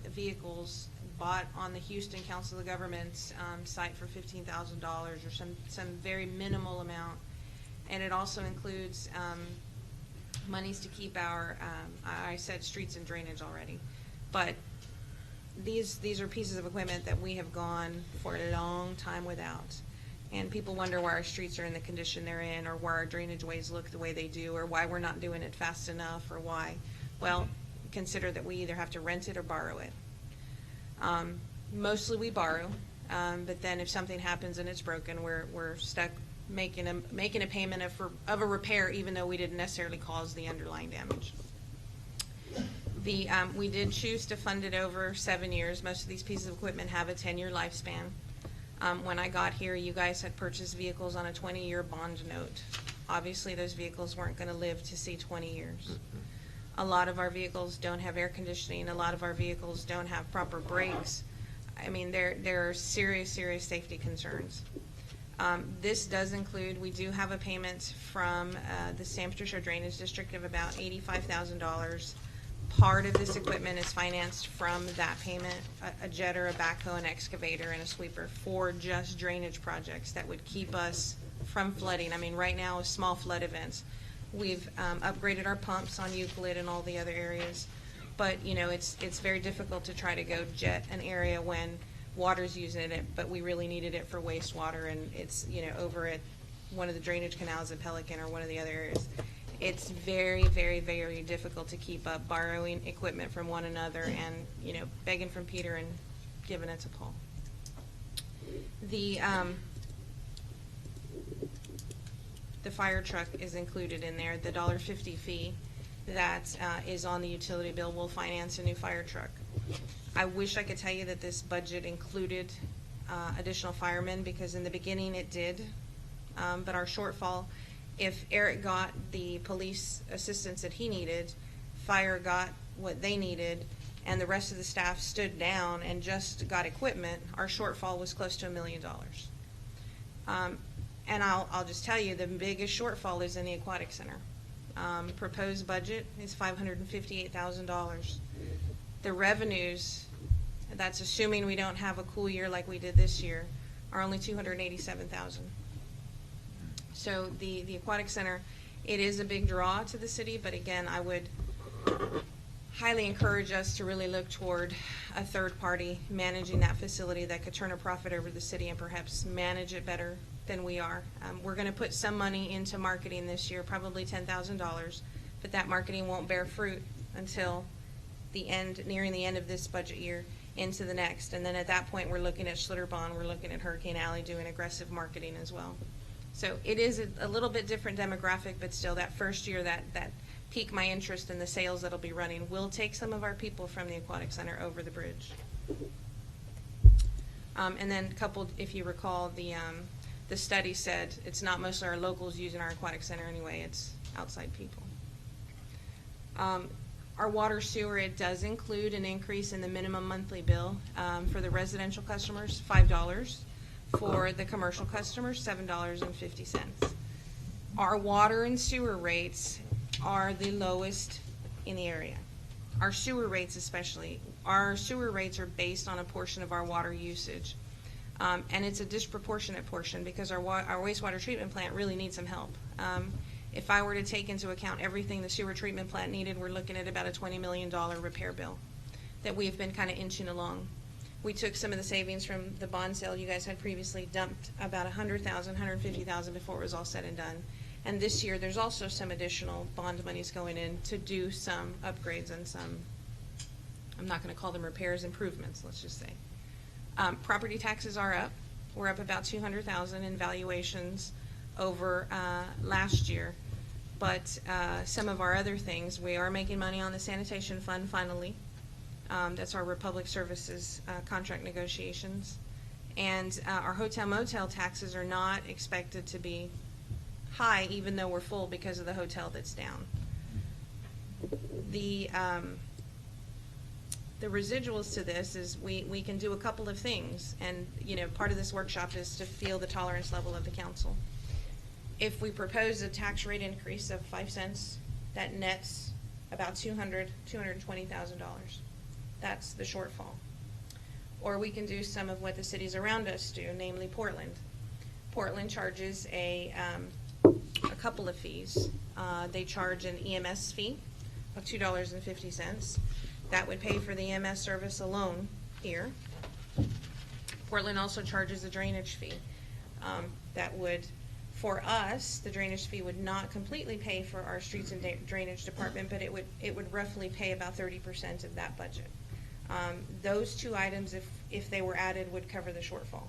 vehicles bought on the Houston Council of Governments site for $15,000 or some very minimal amount. And it also includes monies to keep our, I said streets and drainage already, but these are pieces of equipment that we have gone for a long time without. And people wonder why our streets are in the condition they're in, or why our drainage ways look the way they do, or why we're not doing it fast enough, or why. Well, consider that we either have to rent it or borrow it. Mostly we borrow, but then if something happens and it's broken, we're stuck making a payment of a repair, even though we didn't necessarily cause the underlying damage. We did choose to fund it over 7 years. Most of these pieces of equipment have a 10-year lifespan. When I got here, you guys had purchased vehicles on a 20-year bond note. Obviously, those vehicles weren't going to live to see 20 years. A lot of our vehicles don't have air conditioning. A lot of our vehicles don't have proper brakes. I mean, there are serious, serious safety concerns. This does include, we do have a payment from the San Patricio Drainage District of about $85,000 Part of this equipment is financed from that payment, a jetter, a backhoe, an excavator, and a sweeper for just drainage projects that would keep us from flooding. I mean, right now, with small flood events, we've upgraded our pumps on Euclid and all the other areas. But, you know, it's very difficult to try to go jet an area when water's using it, but we really needed it for wastewater, and it's, you know, over at one of the drainage canals at Pelican or one of the other areas. It's very, very, very difficult to keep up borrowing equipment from one another and, you know, begging from Peter and giving it to Paul. The fire truck is included in there. The $1.50 fee that is on the utility bill will finance a new fire truck. I wish I could tell you that this budget included additional firemen, because in the beginning it did, but our shortfall, if Eric got the police assistance that he needed, fire got what they needed, and the rest of the staff stood down and just got equipment, our shortfall was close to $1 million. And I'll just tell you, the biggest shortfall is in the aquatic center. Proposed budget is $558,000. The revenues, that's assuming we don't have a cool year like we did this year, are only $287,000. So the aquatic center, it is a big draw to the city, but again, I would highly encourage us to really look toward a third party managing that facility that could turn a profit over the city and perhaps manage it better than we are. We're going to put some money into marketing this year, probably $10,000, but that marketing won't bear fruit until the end, nearing the end of this budget year into the next. And then at that point, we're looking at Schlitterbahn, we're looking at Hurricane Alley doing aggressive marketing as well. So it is a little bit different demographic, but still that first year that piqued my interest in the sales that'll be running will take some of our people from the aquatic center over the bridge. And then coupled, if you recall, the study said it's not mostly our locals using our aquatic center anyway, it's outside people. Our water sewer, it does include an increase in the minimum monthly bill for the residential customers, $5. For the commercial customers, $7.50. Our water and sewer rates are the lowest in the area. Our sewer rates especially. Our sewer rates are based on a portion of our water usage. And it's a disproportionate portion because our wastewater treatment plant really needs some help. If I were to take into account everything the sewer treatment plant needed, we're looking at about a $20 million repair bill that we've been kind of inching along. We took some of the savings from the bond sale you guys had previously, dumped about $100,000, $150,000 before it was all said and done. And this year, there's also some additional bond monies going in to do some upgrades and some, I'm not going to call them repairs, improvements, let's just say. Property taxes are up. We're up about $200,000 in valuations over last year. But some of our other things, we are making money on the sanitation fund finally. That's our Republic Services contract negotiations. And our hotel motel taxes are not expected to be high, even though we're full because of the hotel that's down. The residuals to this is we can do a couple of things, and you know, part of this workshop is to feel the tolerance level of the council. If we propose a tax rate increase of 5 cents, that nets about $220,000. That's the shortfall. Or we can do some of what the cities around us do, namely Portland. Portland charges a couple of fees. They charge an EMS fee of $2.50. That would pay for the EMS service alone here. Portland also charges a drainage fee. That would, for us, the drainage fee would not completely pay for our streets and drainage department, but it would roughly pay about 30% of that budget. Those two items, if they were added, would cover the shortfall.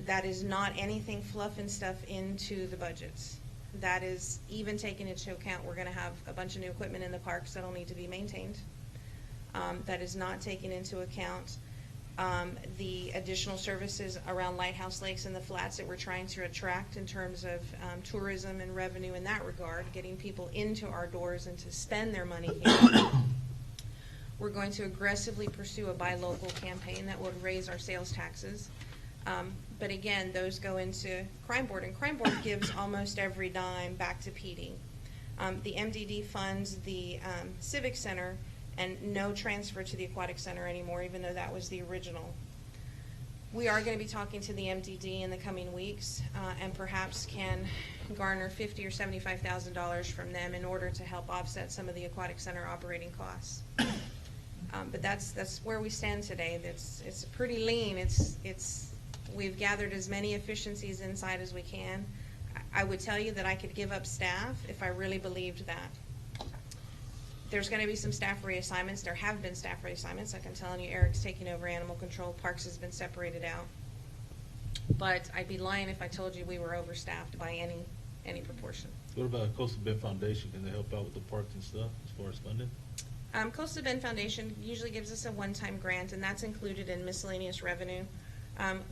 That is not anything fluff and stuff into the budgets. That is even taken into account, we're going to have a bunch of new equipment in the parks that'll need to be maintained. That is not taking into account the additional services around Lighthouse Lakes and the flats that we're trying to attract in terms of tourism and revenue in that regard, getting people into our doors and to spend their money here. We're going to aggressively pursue a buy local campaign that would raise our sales taxes. But again, those go into Crime Board, and Crime Board gives almost every dime back to PD. The MDD funds the Civic Center, and no transfer to the Aquatic Center anymore, even though that was the original. We are going to be talking to the MDD in the coming weeks, and perhaps can garner $50,000 or $75,000 from them in order to help offset some of the Aquatic Center operating costs. But that's where we stand today. It's pretty lean. We've gathered as many efficiencies inside as we can. I would tell you that I could give up staff if I really believed that. There's going to be some staff reassignments. There have been staff reassignments. Like I'm telling you, Eric's taking over animal control. Parks has been separated out. But I'd be lying if I told you we were overstaffed by any proportion. What about Coastal Bend Foundation? Can they help out with the parks and stuff as far as funding? Coastal Bend Foundation usually gives us a one-time grant, and that's included in miscellaneous revenue.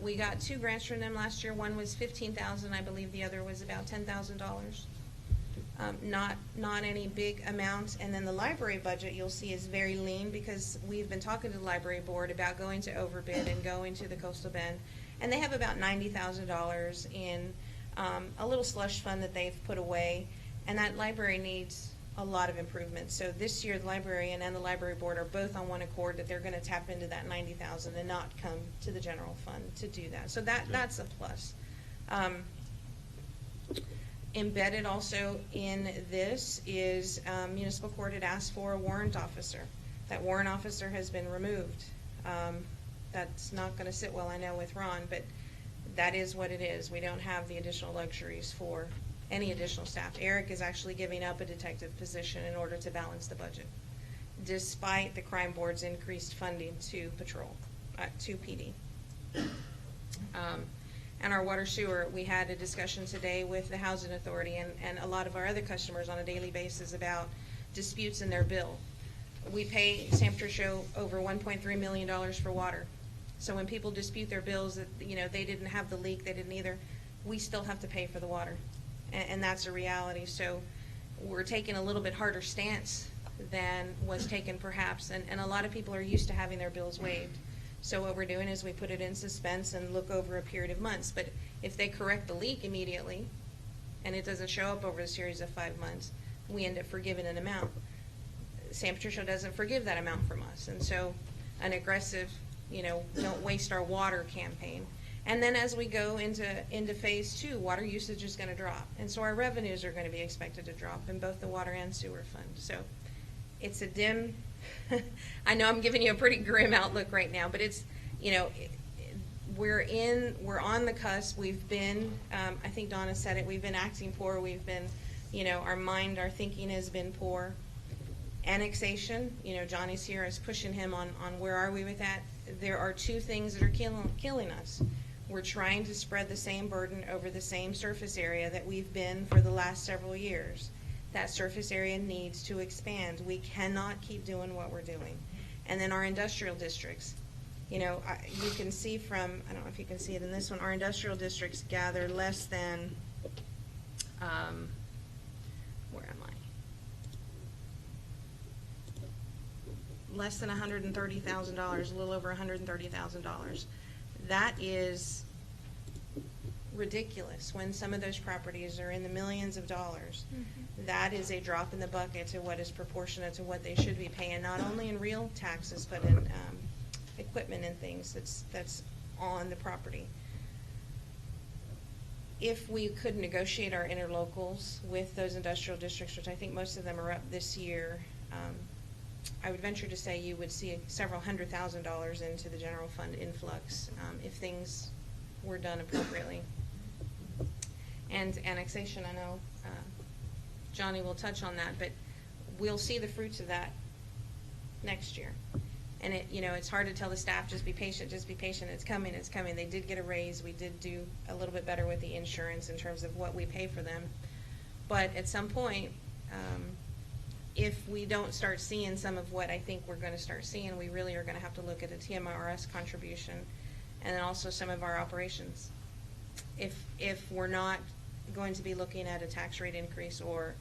We got 2 grants from them last year. One was $15,000, I believe. The other was about $10,000. Not any big amounts. And then the library budget, you'll see, is very lean because we've been talking to the library board about going to overbid and going to the Coastal Bend, and they have about $90,000 in a little slush fund that they've put away, and that library needs a lot of improvement. So this year, the librarian and the library board are both on one accord that they're going to tap into that $90,000 and not come to the general fund to do that. So that's a plus. Embedded also in this is municipal court had asked for a warrant officer. That warrant officer has been removed. That's not going to sit well, I know, with Ron, but that is what it is. We don't have the additional luxuries for any additional staff. Eric is actually giving up a detective position in order to balance the budget, despite the crime board's increased funding to patrol, to PD. And our water sewer, we had a discussion today with the housing authority and a lot of our other customers on a daily basis about disputes in their bill. We pay San Patricio over $1.3 million for water. So when people dispute their bills that, you know, they didn't have the leak, they didn't either, we still have to pay for the water. And that's a reality. So we're taking a little bit harder stance than was taken perhaps, and a lot of people are used to having their bills waived. So what we're doing is we put it in suspense and look over a period of months. But if they correct the leak immediately and it doesn't show up over a series of 5 months, we end up forgiving an amount. San Patricio doesn't forgive that amount from us. And so an aggressive, you know, don't waste our water campaign. And then as we go into phase 2, water usage is going to drop. And so our revenues are going to be expected to drop in both the water and sewer fund. So it's a dim, I know I'm giving you a pretty grim outlook right now, but it's, you know, we're on the cusp. We've been, I think Donna said it, we've been acting poor. We've been, you know, our thinking has been poor. Annexation, you know, Johnny's here, is pushing him on where are we with that. There are 2 things that are killing us. We're trying to spread the same burden over the same surface area that we've been for the last several years. That surface area needs to expand. We cannot keep doing what we're doing. And then our industrial districts. You know, you can see from, I don't know if you can see it in this one, our industrial districts gather less than, where am I? Less than $130,000, a little over $130,000. That is ridiculous when some of those properties are in the millions of dollars. Mm-hmm. That is a drop in the bucket to what is proportionate to what they should be paying, not only in real taxes, but in equipment and things that's on the property. If we could negotiate our interlocals with those industrial districts, which I think most of them are up this year, I would venture to say you would see several $100,000 into the general fund influx if things were done appropriately. And annexation, I know Johnny will touch on that, but we'll see the fruits of that next year. And it's hard to tell the staff, just be patient, it's coming, it's coming. They did get a raise. We did do a little bit better with the insurance in terms of what we pay for them. But at some point, if we don't start seeing some of what I think we're going to start seeing, we really are going to have to look at a TMRS contribution and then also some of our operations. If we're not going to be looking at a tax rate increase or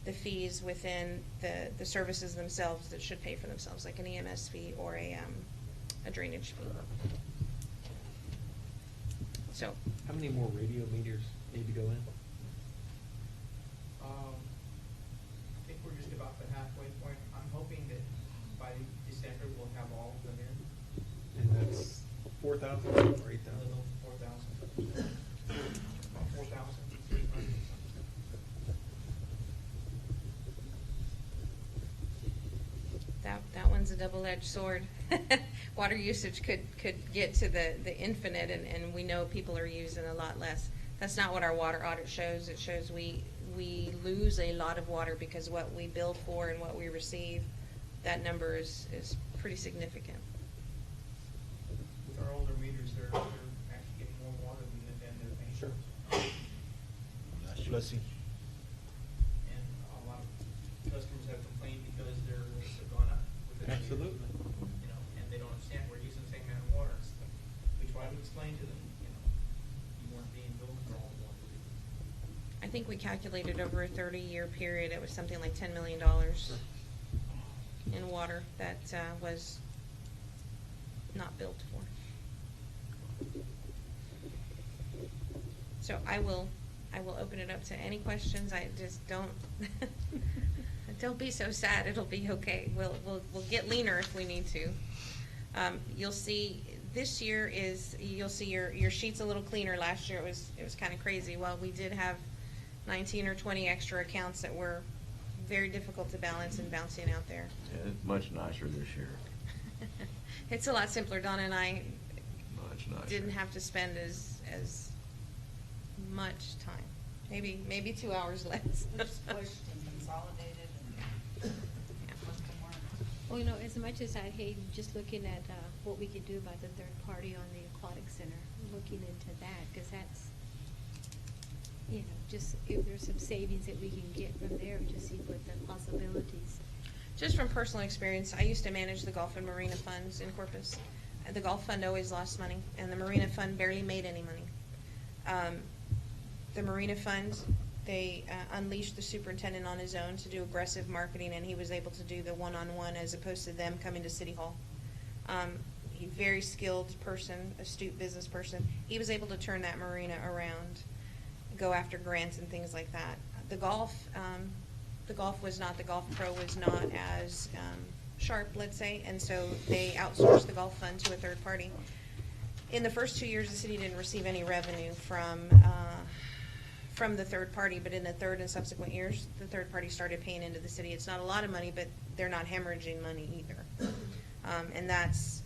the fees within the services themselves that should pay for themselves, like an EMS fee or a drainage fee. So, how many more radio meters need to go in? standard, we'll have all of them in. And that's 4,000 or 8,000? A little 4,000. About 4,300. That one's a double-edged sword. Water usage could get to the infinite, and we know people are using a lot less. That's not what our water audit shows. It shows we lose a lot of water because what we bill for and what we receive, that number is pretty significant. With our older meters, they're actually getting more water than they're paying. Sure. Bless you. And a lot of customers have complained because their rates have gone up. within the years. Absolutely. You know, and they don't understand, we're using the same amount of water. So we try to explain to them, you know, you weren't being billed for all the water. I think we calculated over a 30-year period, it was something like $10 million in water that was not billed for. So I will open it up to any questions. I just don't don't be so sad. It'll be okay. We'll get leaner if we need to. You'll see this year you'll see your sheet's a little cleaner. Last year it was kind of crazy. Well, we did have 19 or 20 extra accounts that were very difficult to balance and bouncing out there. Yeah, it's much nicer this year. It's a lot simpler. Donna and I Much nicer. didn't have to spend as much time. Maybe 2 hours less. Just pushed and consolidated and worked and worked. Well, you know, as much as I hate just looking at what we could do about the third party on the aquatic center, looking into that, because that's, you know, just if there's some savings that we can get from there, just see what the possibilities. Just from personal experience, I used to manage the golf and marina funds in Corpus. The golf fund always lost money, and the marina fund barely made any money. The marina fund, they unleashed the superintendent on his own to do aggressive marketing, and he was able to do the one-on-one as opposed to them coming to City Hall. He very skilled person, astute business person. He was able to turn that marina around, go after grants and things like that. The golf was not. The Golf Pro was not as sharp, let's say, and so they outsourced the golf fund to a third party. In the first 2 years, the city didn't receive any revenue from the third party, but in the third and subsequent years, the third party started paying into the city. It's not a lot of money, but they're not hemorrhaging money either. And that's,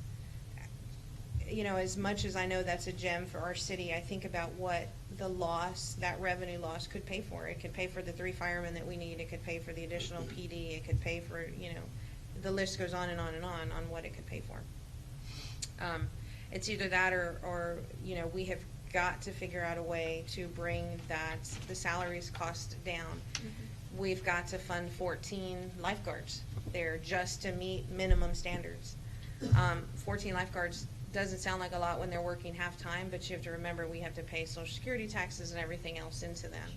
you know, as much as I know that's a gem for our city, I think about what the loss, that revenue loss could pay for. It could pay for the 3 firemen that we need. It could pay for the additional PD. It could pay for, you know, the list goes on and on and on what it could pay for. It's either that or, you know, we have got to figure out a way to bring the salaries cost down. Mm-hmm. We've got to fund 14 lifeguards there just to meet minimum standards. 14 lifeguards doesn't sound like a lot when they're working half-time, but you have to remember we have to pay Social Security taxes and everything else into them.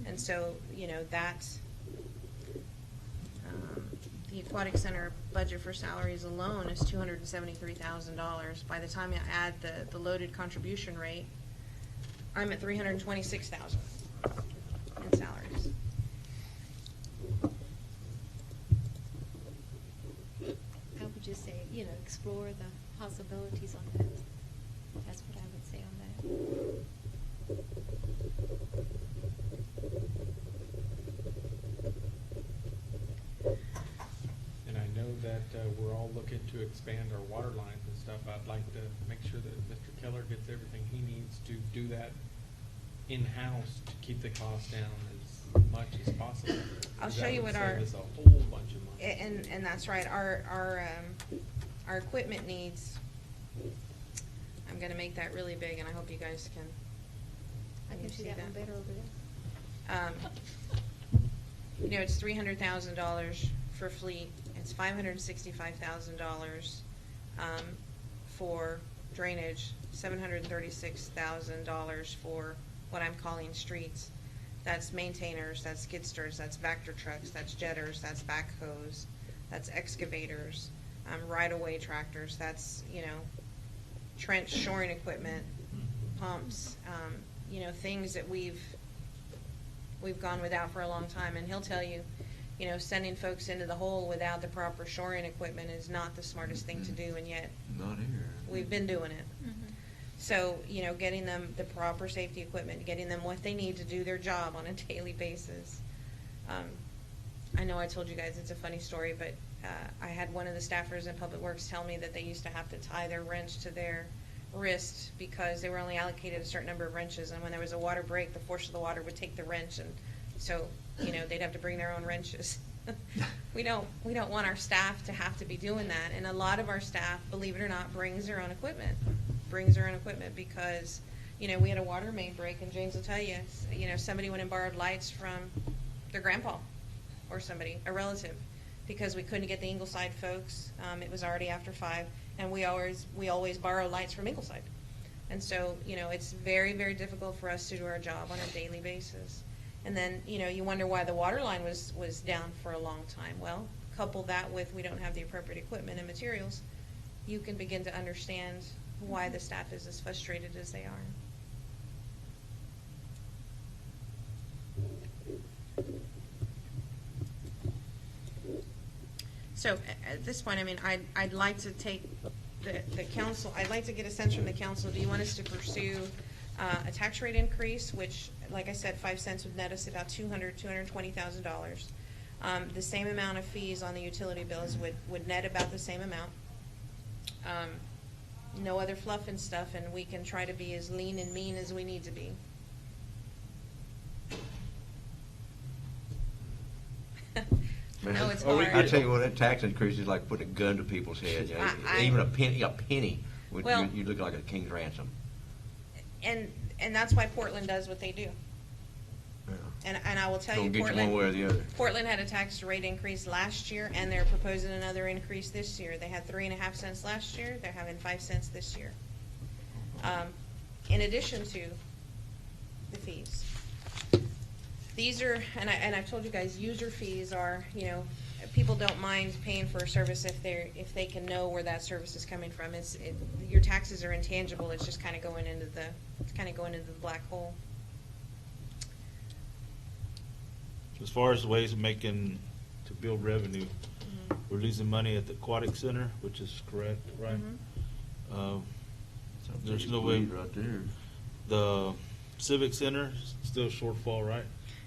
And so, you know, that's the aquatic center budget for salaries alone is $273,000. By the time you add the loaded contribution rate, I'm at $326,000 in salaries. I would just say, you know, explore the possibilities on that. That's what I would say on that. And I know that we're all looking to expand our water lines and stuff. I'd like to make sure that Mr. Keller gets everything he needs to do that in-house to keep the cost down as much as possible. I'll show you what our That would save us a whole bunch of money. and that's right. Our equipment needs. I'm going to make that really big, and I hope you guys can. I can see that one better over there. You know, it's $300,000 for fleet. It's $565,000 for drainage. $736,000 for what I'm calling streets. That's maintainers, that's skidsters, that's Vector trucks, that's jetters, that's backhoes, that's excavators, right-of-way tractors, that's, you know, trench shoring equipment, pumps, you know, things that we've gone without for a long time. And he'll tell you, You know, sending folks into the hole without the proper shoring equipment is not the smartest thing to do, and yet Not here. we've been doing it. So, you know, getting them the proper safety equipment, getting them what they need to do their job on a daily basis. I know I told you guys it's a funny story, but I had one of the staffers in Public Works tell me that they used to have to tie their wrench to their wrist because they were only allocated a certain number of wrenches, and when there was a water break, the force of the water would take the wrench, and so, you know, they'd have to bring their own wrenches. We don't want our staff to have to be doing that, and a lot of our staff, believe it or not, brings their own equipment because, you know, we had a water main break, and James will tell you, you know, somebody went and borrowed lights from their grandpa or somebody, a relative, because we couldn't get the Ingleside folks. It was already after 5, and we always borrow lights from Ingleside. And so, you know, it's very, very difficult for us to do our job on a daily basis. And then, you know, you wonder why the water line was down for a long time. Well, couple that with we don't have the appropriate equipment and materials, you can begin to understand why the staff is as frustrated as they are. So at this point, I mean, I'd like to take the council, I'd like to get a sense from the council. Do you want us to pursue a tax rate increase, which, like I said, 5 cents would net us about $220,000. The same amount of fees on the utility bills would net about the same amount. No other fluff and stuff, and we can try to be as lean and mean as we need to be. No, it's hard. I tell you what, that tax increase is like putting a gun to people's heads. You know, even a penny, Well, you look like a king's ransom. And that's why Portland does what they do. Yeah. And I will tell you, Don't get you one way or the other. Portland had a tax rate increase last year, and they're proposing another increase this year. They had 3.5 cents last year. They're having 5 cents this year. In addition to the fees. These are, and I've told you guys, user fees are, you know, people don't mind paying for a service if they can know where that service is coming from. Your taxes are intangible. It's just kind of going into the black hole. As far as the ways of making, to build revenue, we're losing money at the Aquatic Center, which is correct, right? There's no way. Right there. The Civic Center, still shortfall, right?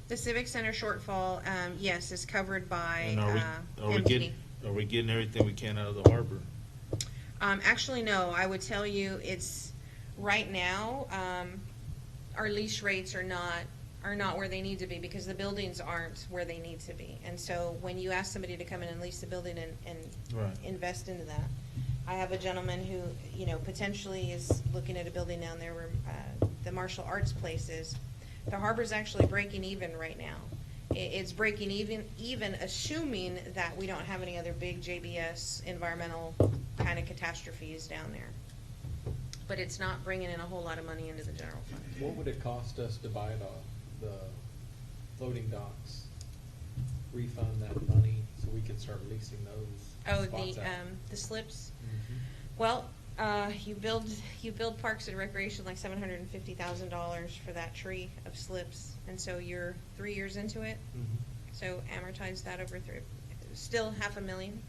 The Civic Center shortfall, yes, is covered by And MTD. are we getting everything we can out of the harbor? Actually, no. I would tell you it's right now. Our lease rates are not where they need to be because the buildings aren't where they need to be. And so when you ask somebody to come in and lease the building and Right. invest into that, I have a gentleman who, you know, potentially is looking at a building down there where the martial arts place is. The harbor's actually breaking even right now. It's breaking even assuming that we don't have any other big JBS environmental kind of catastrophes down there. But it's not bringing in a whole lot of money into the general fund. What would it cost us to buy the floating docks? Refund that money so we could start leasing those Oh, spots out? the slips? Mhm. Well, you build parks and recreation like $750,000 for that tree of slips, and so you're 3 years into it. So amortize that over still $500,000.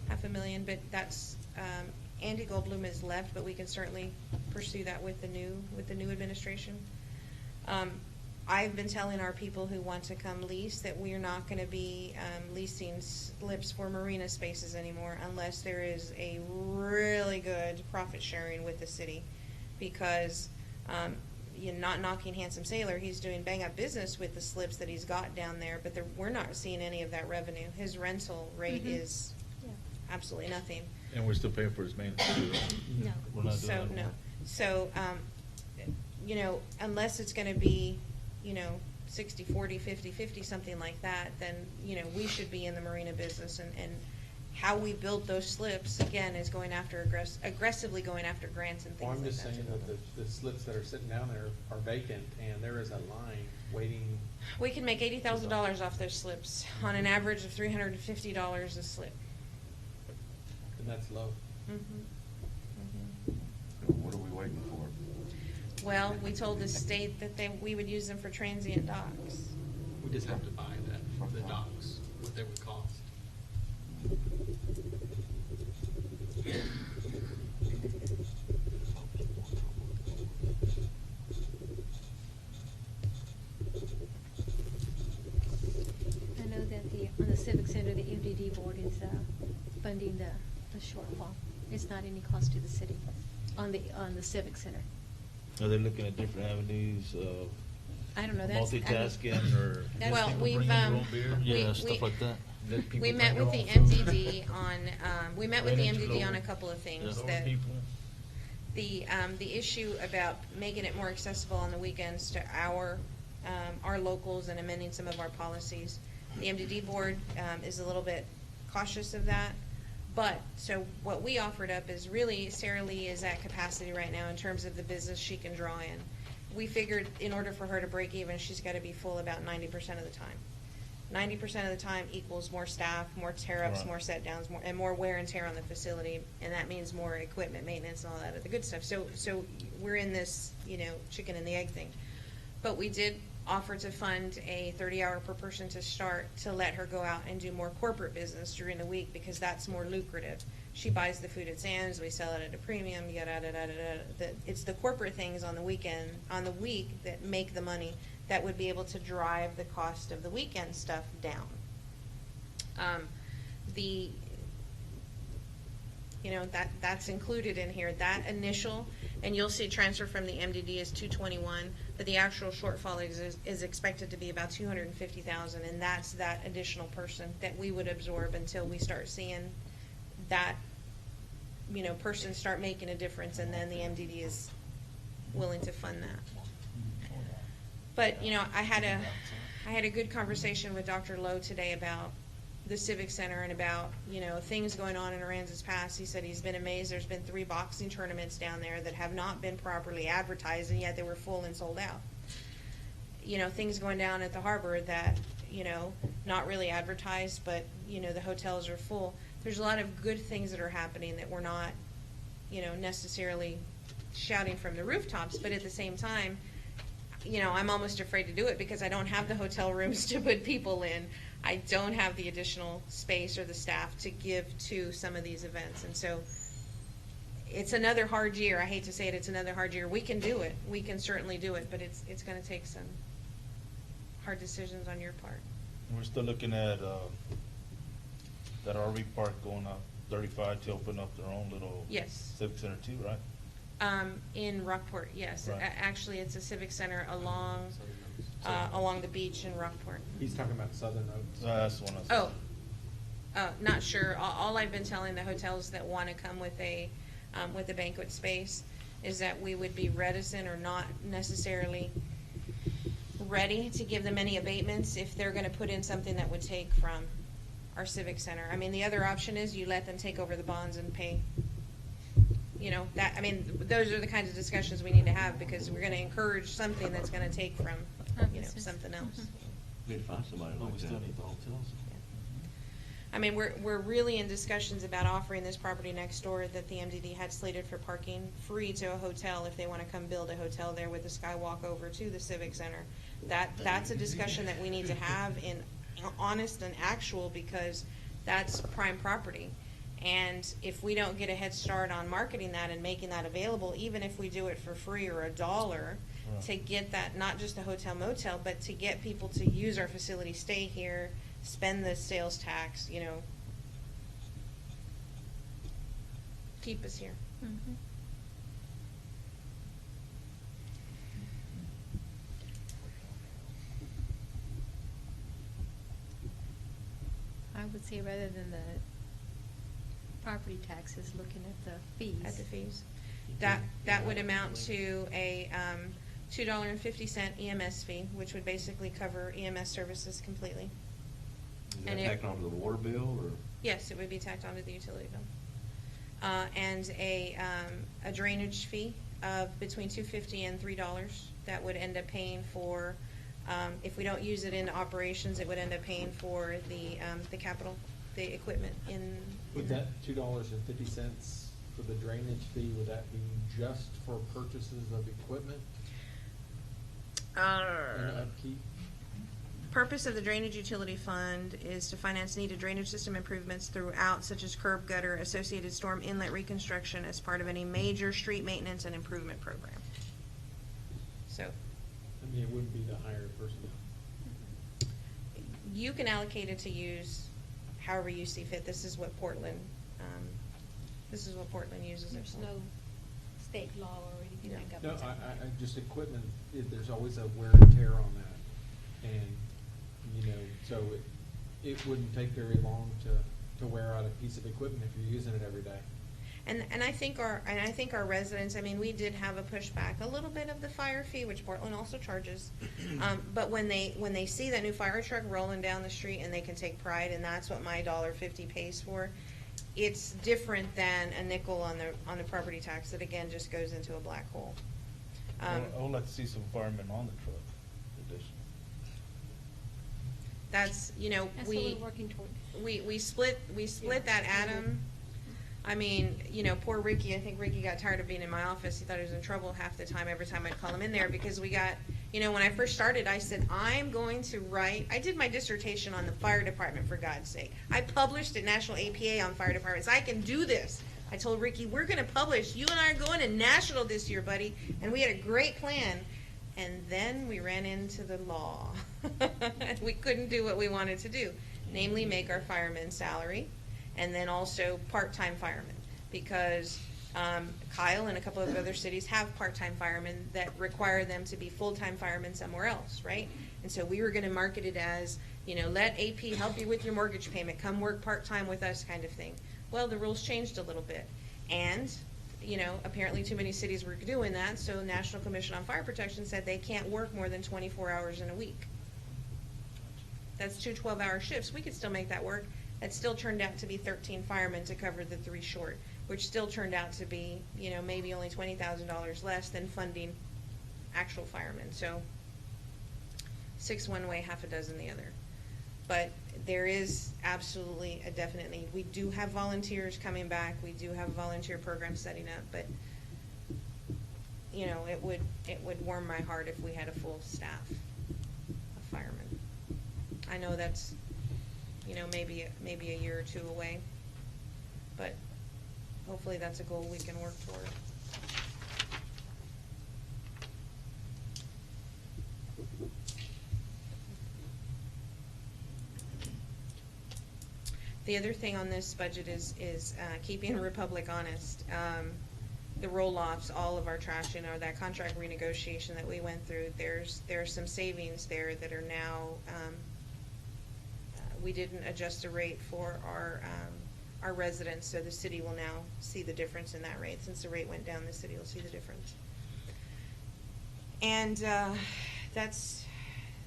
$500,000, but that's Andy Goldblum is left, but we can certainly pursue that with the new administration. I've been telling our people who want to come lease that we are not going to be leasing slips for marina spaces anymore unless there is a really good profit sharing with the city, because you're not knocking Handsome Sailor. He's doing bang up business with the slips that he's got down there, but we're not seeing any of that revenue. His rental rate is absolutely nothing. And we're still paying for his maintenance too, right? No. We're not doing that No. anymore. So, you know, unless it's going to be, you know, 60-40, 50-50, something like that, then, you know, we should be in the marina business. And how we build those slips, again, is going after aggressively going after grants and things Well, I'm like just that. saying that the slips that are sitting down there are vacant, and there is a line waiting. We can make $80,000 off those slips on an average of $350 a slip. And that's low. What are we waiting for? Well, we told the state that we would use them for transient docks. We just have to buy that. the docks, what they would cost. I know that on the Civic Center, the MDD board is funding the shortfall. It's not any cost to the city on the Civic Center. Are they looking at different avenues of I don't know, that's. multitasking or? Well, people we've, bringing their own beer? Yeah, stuff like that. We met with the MDD on a couple of things that, the issue about making it more accessible on the weekends to our locals and amending some of our policies. The MDD board, is a little bit cautious of that. But, so what we offered up is really, Sarah Lee is at capacity right now in terms of the business she can draw in. We figured in order for her to break even, she's gotta be full about 90% of the time. 90% of the time equals more staff, more tear-ups, Right. more set-downs, and more wear and tear on the facility, and that means more equipment maintenance and all that other good stuff. So we're in this, chicken and the egg thing. But we did offer to fund a 30-hour per person to start, to let her go out and do more corporate business during the week, because that's more lucrative. She buys the food at Sam's, we sell it at a premium, yada. It's the corporate things on the week that make the money, that would be able to drive the cost of the weekend stuff down. That's included in here, that initial, and you'll see transfer from the MDD is 221, but the actual shortfall is expected to be about 250,000, and that's that additional person that we would absorb until we start seeing that, person start making a difference, and then the MDD is willing to fund that. But, I had a good conversation with Dr. Lowe today about the Civic Center and about, things going on in Aransas Pass. He said he's been amazed. There's been 3 boxing tournaments down there that have not been properly advertised, and yet they were full and sold out. Things going down at the harbor that, not really advertised, but, the hotels are full. There's a lot of good things that are happening that we're not, necessarily shouting from the rooftops, but at the same time, I'm almost afraid to do it because I don't have the hotel rooms to put people in. I don't have the additional space or the staff to give to some of these events. And so it's another hard year. I hate to say it, it's another hard year. We can do it. We can certainly do it, but it's going to take some hard decisions on your part. We're still looking at, that RV park going up 35 to open up their own little. Yes. Civic Center too, right? In Rockport, yes. Right. Actually, it's a civic center along the beach in Rockport. He's talking about Southern Oaks. That's the one I was. Not sure. All I've been telling the hotels that want to come with a banquet space is that we would be reticent or not necessarily ready to give them any abatements if they're going to put in something that would take from our civic center. I mean, the other option is you let them take over the bonds and pay. Those are the kinds of discussions we need to have, because we're going to encourage something that's going to take from, something else. We'd find somebody like that. We're really in discussions about offering this property next door that the MDD had slated for parking free to a hotel if they want to come build a hotel there with a skywalk over to the Civic Center. That's a discussion that we need to have in honest and actual, because that's prime property. And if we don't get a head start on marketing that and making that available, even if we do it for free or $1, to get that, not just a hotel motel, but to get people to use our facility, stay here, spend the sales tax, keep us here. Mhm. I would say rather than the property taxes, looking at the fees. At the fees. That would amount to a $2.50 EMS fee, which would basically cover EMS services completely. Is that And tacked onto the water bill, or? Yes, it would be tacked onto the utility bill. And a drainage fee of between $2.50 and $3 that would end up paying for, if we don't use it in operations, it would end up paying for the capital, the equipment in. Would that $2.50 for the drainage fee, would that be just for purchases of equipment and upkeep? purpose of the Drainage Utility Fund is to finance needed drainage system improvements throughout, such as curb, gutter, associated storm inlet reconstruction as part of any major street maintenance and improvement program. So, I mean, it wouldn't be the higher personnel. you can allocate it to use however you see fit. This is what Portland, uses it There's for. no state law or anything that No, governs it. I just equipment, there's always a wear and tear on that. And, you know, so it wouldn't take very long to wear out a piece of equipment if you're using it every day. And I think our residents, I mean, we did have a pushback, a little bit of the fire fee, which Portland also charges. But when they see that new fire truck rolling down the street and they can take pride, and that's what my $1.50 pays for, it's different than a nickel on the property tax that again just goes into a black hole. I would like to see some firemen on the truck additional. That's, you know, That's what we're working toward. we split that atom. I mean, you know, poor Ricky, I think Ricky got tired of being in my office. He thought he was in trouble half the time every time I'd call him in there because we got, you know, when I first started, I said, I'm going to write, I did my dissertation on the fire department, for God's sake. I published at National APA on fire departments. I can do this. I told Ricky, we're going to publish. You and I are going to national this year, buddy. And we had a great plan. And then we ran into the law. We couldn't do what we wanted to do, namely make our firemen salary, and then also part-time firemen, because Kyle and a couple of other cities have part-time firemen that require them to be full-time firemen somewhere else, right? And so we were going to market it as, you know, let AP help you with your mortgage payment, come work part-time with us kind of thing. Well, the rules changed a little bit, and you know, apparently too many cities were doing that, so National Commission on Fire Protection said they can't work more than 24 hours in a week. That's 2 12-hour shifts. We could still make that work. That still turned out to be 13 firemen to cover the 3 short, which still turned out to be, you know, maybe only $20,000 less than funding actual firemen. So 6 one way, half a dozen the other. But there is absolutely a definite need. We do have volunteers coming back. We do have volunteer programs setting up, but you know, it would warm my heart if we had a full staff of firemen. I know that's, you know, maybe a year or 2 away, but hopefully that's a goal we can work toward. The other thing on this budget is keeping Republic honest. The roll-offs, all of our trash, you know, that contract renegotiation that we went through, there's some savings there that are now, we didn't adjust the rate for our residents, so the city will now see the difference in that rate. Since the rate went down, the city will see the difference. And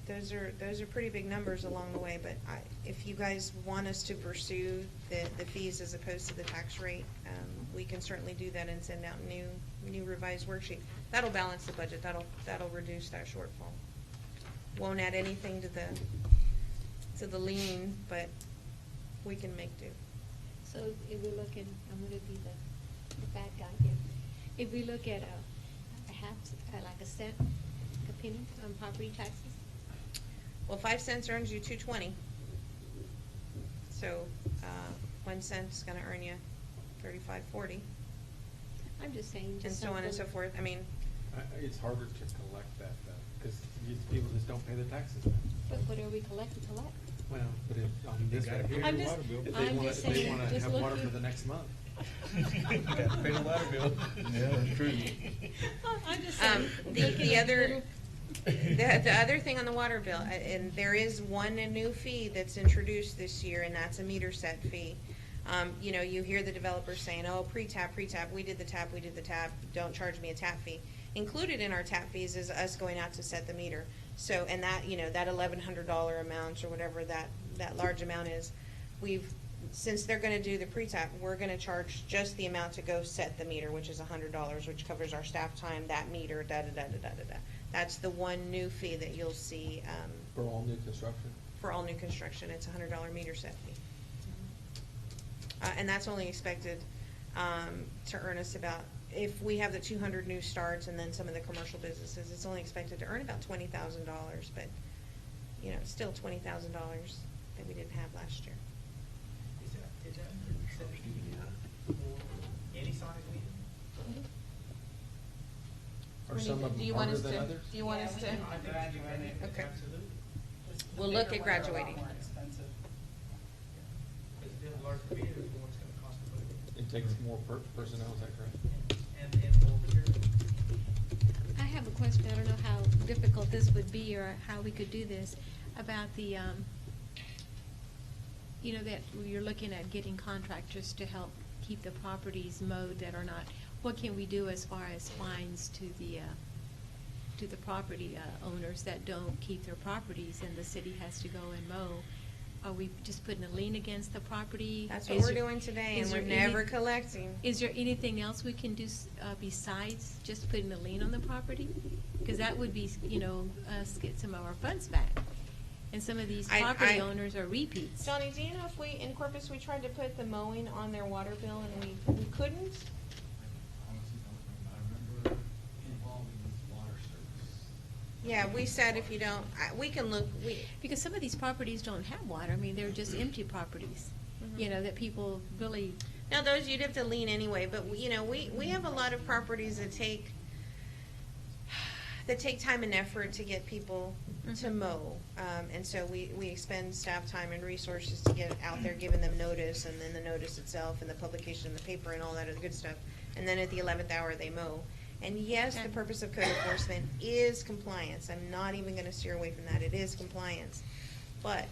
those are pretty big numbers along the way, but if you guys want us to pursue the fees as opposed to the tax rate, we can certainly do that and send out new revised worksheet. That'll balance the budget. That'll reduce that shortfall. Won't add anything to the lean, but we can make do. So if we look at, I'm gonna be the bad guy here. If we look at a half, like a cent, a penny on property taxes, Well, 5 cents earns you $2.20. So 1 cent's going to earn you $35.40, I'm just saying. and Just so on and so something- forth. I mean, It's harder to collect that though, because people just don't pay their taxes now. But what are we collecting? Collect? Well, but on this gotta right here, pay I'm your just- water bill. if they I'm want just to, they saying, want to just have water looking. for the next month. Got to pay the water bill. Yeah, that's true. I'm just saying. the other thing on the water bill, and there is one new fee that's introduced this year, and that's a meter set fee. You know, you hear the developers saying, "Oh, pre-tap, we did the tap, don't charge me a tap fee." Included in our tap fees is us going out to set the meter. So, and that, you know, that $1,100 amount or whatever that large amount is, since they're going to do the pre-tap, we're going to charge just the amount to go set the meter, which is $100, which covers our staff time, that meter, da-da-da-da-da-da. That's the one new fee that you'll see. For all new construction? For all new construction, it's a $100 meter set fee. And that's only expected to earn us about, if we have the 200 new starts and then some of the commercial businesses, it's only expected to earn about $20,000, but you know, still $20,000 that we didn't have last year. Is that any size meeting? Are some of Do them you want harder us than to? others? Do you want us to? I think graduating, Okay. absolutely. We'll look at graduating. Because if you have a larger bid, the more it's gonna cost to put it in. It takes more personnel, is that correct? And more material. I have a question, I don't know how difficult this would be or how we could do this, about the, you know, that you're looking at getting contractors to help keep the properties mowed that are not, what can we do as far as fines to the property owners that don't keep their properties and the city has to go and mow? Are we just putting a lien against the property? That's what Is we're there- doing today, and is we're there any- never collecting. Is there anything else we can do besides just putting a lien on the property? Because that would be, you know, us get some of our funds back. And some of these property owners are repeats. Johnny, do you know if we, in Corpus, we tried to put the mowing on their water bill and we couldn't? Yeah, we said if you don't, we can look, Because some of these properties don't have water. I mean, they're just empty properties, you know, that people really. Now, those you'd have to lean anyway, but, you know, we have a lot of properties that take time and effort to get people to mow. And so we expend staff time and resources to get out there, giving them notice, and then the notice itself, and the publication in the paper, and all that other good stuff. And then at the 11th hour, they mow. And yes, the purpose of code enforcement is compliance. I'm not even gonna steer away from that. It is compliance. But,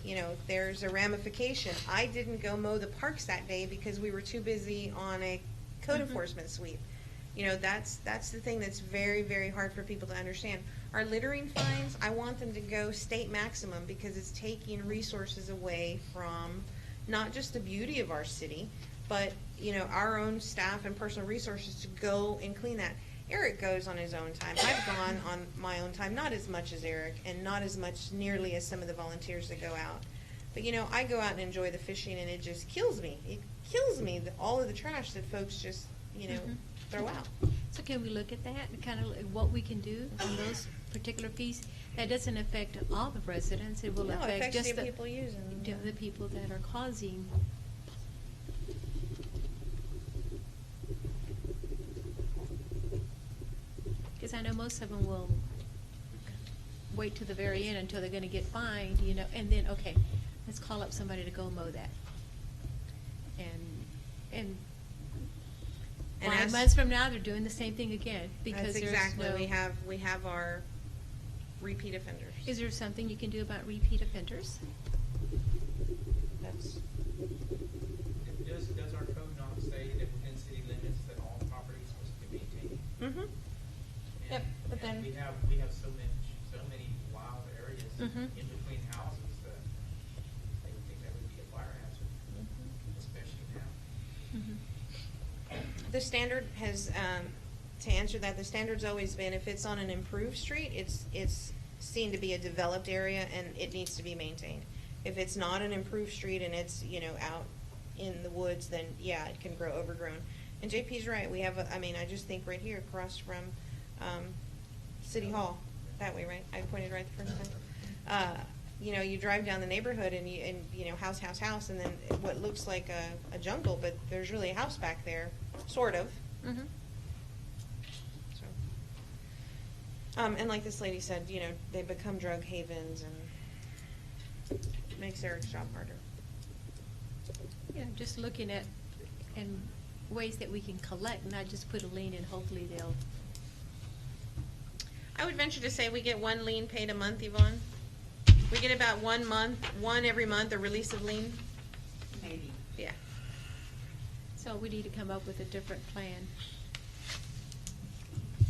you know, there's a ramification. I didn't go mow the parks that day because we were too busy on a code enforcement sweep. You know, that's the thing that's very, very hard for people to understand. Our littering fines, I want them to go state maximum because it's taking resources away from not just the beauty of our city, but, you know, our own staff and personal resources to go and clean that. Eric goes on his own time. I've gone on my own time, not as much as Eric, and not as much nearly as some of the volunteers that go out. But, you know, I go out and enjoy the fishing, and it just kills me. It kills me, all of the trash that folks just, you know, throw out. So can we look at that and kind of what we can do on those particular fees? That doesn't affect all the residents. It will No, it affect affects just the people using them. the people that are causing. Because I know most of them will wait to the very end until they're going to get fined, you know, and then, okay, let's call up somebody to go mow that. And And 5 as- months from now, they're doing the same thing again because That's there's exactly, no. we have our repeat offenders. Is there something you can do about repeat offenders? That's, Does our code not say that within city limits that all property is supposed to be maintained? mm-hmm. Yep, but And then. we have so many wild areas Mhm. in between houses that I would think that would be a fire hazard, especially now. The standard has, to answer that, the standard's always been if it's on an improved street, it's seen to be a developed area and it needs to be maintained. If it's not an improved street and it's, you know, out in the woods, then yeah, it can grow overgrown. And JP's right, we have, I just think right here across from, City Hall, that way, right? I pointed right the first time. You know, you drive down the neighborhood and you know, house, and then what looks like a jungle, but there's really a house back there, sort of. Mm-hmm. So, and like this lady said, you know, they become drug havens and it makes Eric's job harder. Yeah, just looking at, and ways that we can collect, not just put a lien and hopefully they'll. I would venture to say we get one lien paid a month, Yvonne. We get about one every month, a release of lien. Maybe. Yeah. So we need to come up with a different plan.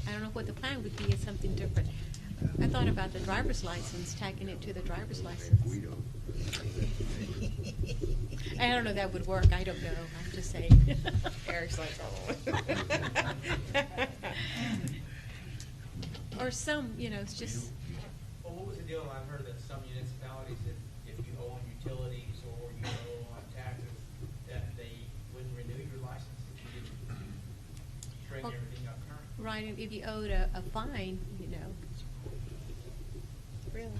I don't know what the plan would be, it's something different. I thought about the driver's license, tacking it to the driver's license. I don't know if that would work, I don't know, I'm just saying. Eric's like, oh. Or some, you know, it's just. Well, what was the deal? I've heard that some municipalities, if you owe on utilities or you owe on taxes, that they wouldn't renew your license if you didn't bring Oh, everything up current. Right, and if you owed a fine, you know. Really?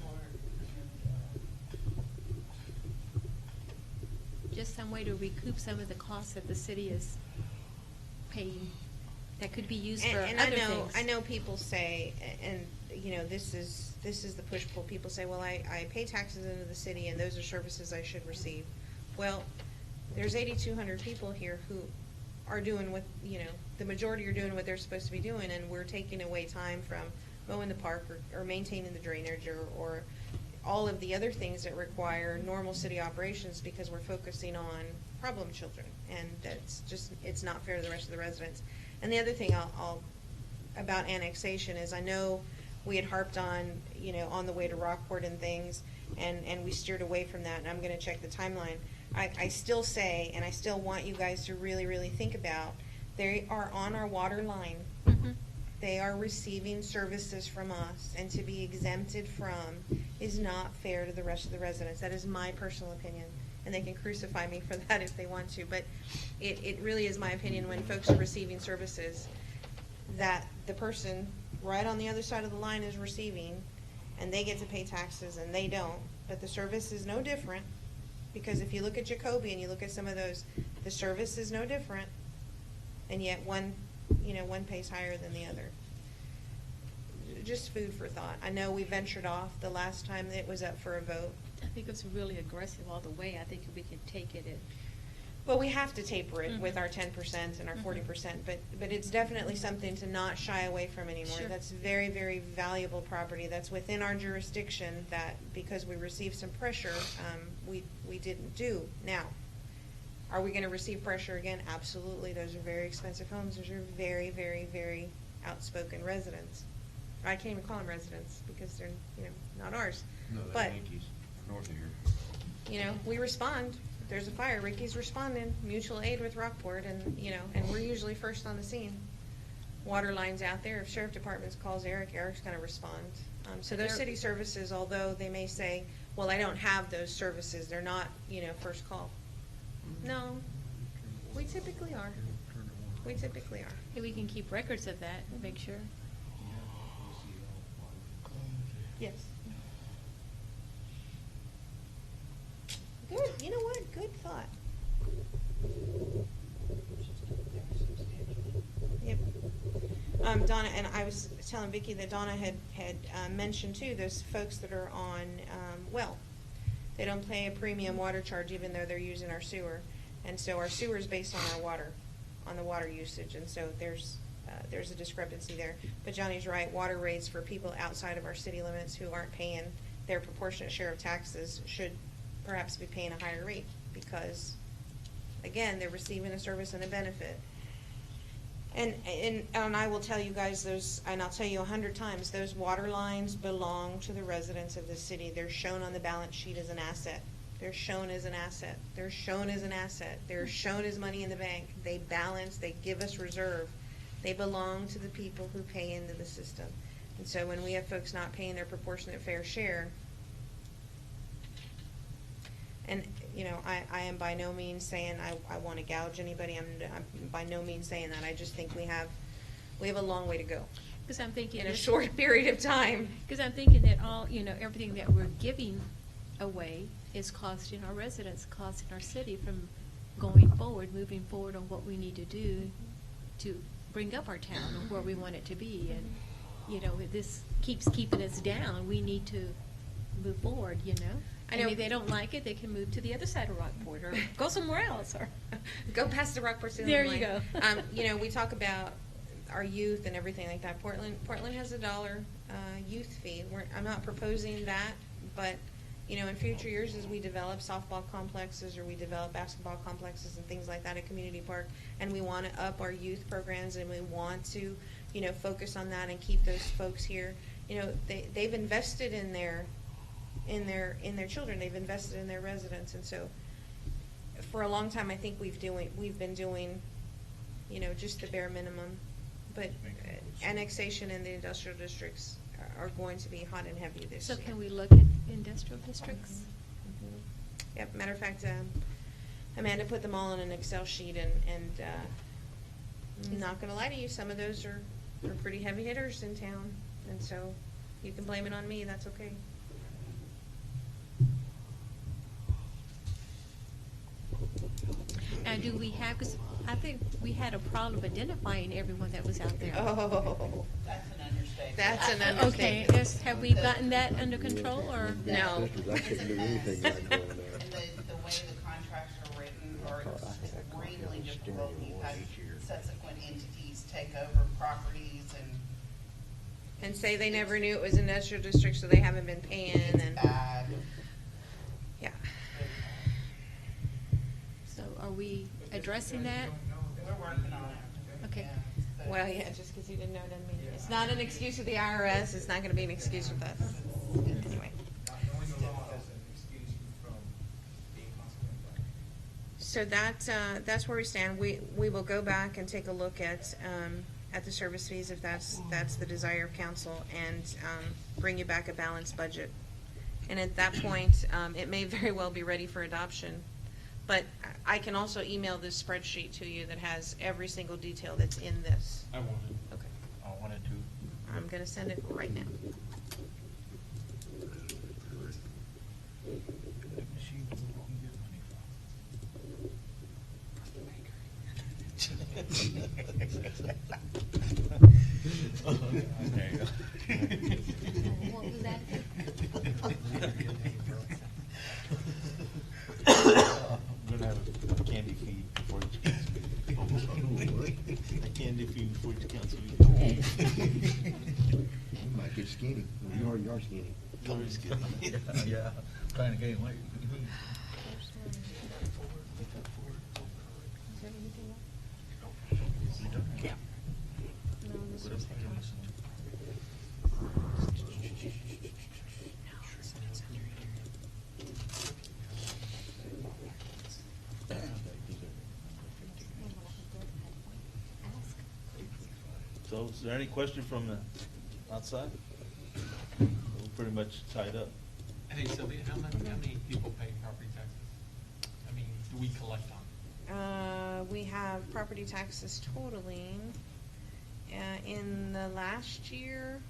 just some way to recoup some of the costs that the city is paying that could be used for And other I know, things? I know people say, and, you know, this is the push-pull. People say, well, I pay taxes into the city, and those are services I should receive. Well, there's 8,200 people here who are doing what, you know, the majority are doing what they're supposed to be doing, and we're taking away time from mowing the park or maintaining the drainage or all of the other things that require normal city operations because we're focusing on problem children. And that's just, it's not fair to the rest of the residents. And the other thing I'll about annexation is I know we had harped on, you know, on the way to Rockport and things, and we steered away from that, and I'm going to check the timeline. I still say, and I still want you guys to really, really think about, they are on our water line. Mm-hmm. They are receiving services from us, and to be exempted from is not fair to the rest of the residents. That is my personal opinion, and they can crucify me for that if they want to, but it really is my opinion when folks are receiving services that the person right on the other side of the line is receiving, and they get to pay taxes and they don't, but the service is no different, because if you look at Jacoby and you look at some of those, the service is no different, and yet one pays higher than the other. Just food for thought. I know we ventured off the last time it was up for a vote. I think it's really aggressive all the way. I think if we can take it and Well, we have to taper it with Mhm. our 10% and our Mhm. 40%, but it's definitely something to not shy away from anymore. Sure. That's very, very valuable property that's within our jurisdiction that, because we received some pressure, we didn't do. Now, are we gonna receive pressure again? Absolutely. Those are very expensive homes. Those are very, very, very outspoken residents. I can't even call them residents because they're, you know, not ours. No, they're But, Yankees, north of here. you know, we respond. If there's a fire, Ricky's responding, mutual aid with Rockport, and, you know, and we're usually first on the scene. Water lines out there, if sheriff departments calls Eric, Eric's gonna respond. So those city services, although they may say, well, I don't have those services, they're not, you know, first call. No, we typically are. We typically are. Hey, we can keep records of that and make sure. Yes. Good, you know what, good thought. Yep. Donna, and I was telling Vicki that Donna had mentioned too, those folks that are on, well, they don't pay a premium water charge even though they're using our sewer. And so our sewer is based on our water, on the water usage, and so there's a discrepancy there. But Johnny's right, water rates for people outside of our city limits who aren't paying their proportionate share of taxes should perhaps be paying a higher rate because, again, they're receiving a service and a benefit. And I will tell you guys those, and I'll tell you 100 times, those water lines belong to the residents of the city. They're shown on the balance sheet as an asset. They're shown as an asset. They're shown as an asset. They're shown as money in the bank. They balance, they give us reserve. They belong to the people who pay into the system. And so when we have folks not paying their proportionate fair share, and, you know, I am by no means saying I want to gouge anybody. I'm by no means saying that. I just think we have a long way to go. Because I'm thinking In a this- short period of time. Because I'm thinking that everything that we're giving away is costing our residents, costing our city from going forward, moving forward on what we need to do to bring up our town and where we want it to be. And, you know, if this keeps keeping us down, we need to move forward, you know? I And know- if they don't like it, they can move to the other side of Rockport or go somewhere else or. Go past the Rockport Ceiling There line. you go. You know, we talk about our youth and everything like that. Portland has $1 youth fee. I'm not proposing that, but, you know, in future years as we develop softball complexes or we develop basketball complexes and things like that at Community Park, and we want to up our youth programs and we want to, you know, focus on that and keep those folks here, you know, they've invested in their children. They've invested in their residents, and so for a long time, I think we've been doing, you know, just the bare minimum. But annexation in the industrial districts are going to be hot and heavy this So year. can we look at industrial districts? Yep. Matter of fact, Amanda put them all on an Excel sheet, and I'm not going to lie to you, some of those are pretty heavy hitters in town, and so you can blame it on me. That's okay. do we have, because I think we had a problem identifying everyone that was out there. Oh. That's an understatement. That's an Okay, understatement. have we gotten that under control, or? No. I couldn't do anything like going there. And the way the contracts are written are extremely difficult. You've had subsequent entities take over properties And say they never knew it was industrial district, so they haven't been paying and. bad. Yeah. So are we addressing that? We're working on it. Okay. Well, yeah, just because you didn't know doesn't mean, it's not an excuse with the IRS, it's not gonna be an excuse with us. Anyway. Not knowing the law doesn't excuse you from being consequential. So that's where we stand. We will go back and take a look at the service fees if that's the desire of council, and bring you back a balanced budget. And at that point, it may very well be ready for adoption. But I can also email this spreadsheet to you that has every single detail that's in this. I want it. Okay. I wanted to. I'm gonna send it right now. What was that? We're gonna have a candy feed before the a candy feed before the council meeting. You might get skinny. You already are skinny. Glory's good. Yeah, trying to gain weight. Is there anything else? Yeah. No, this was the council. So is there any question from the outside? We're pretty much tied up. Hey Sylvia, how many people pay property taxes? I mean, do we collect on? We have property taxes totaling, in the last year,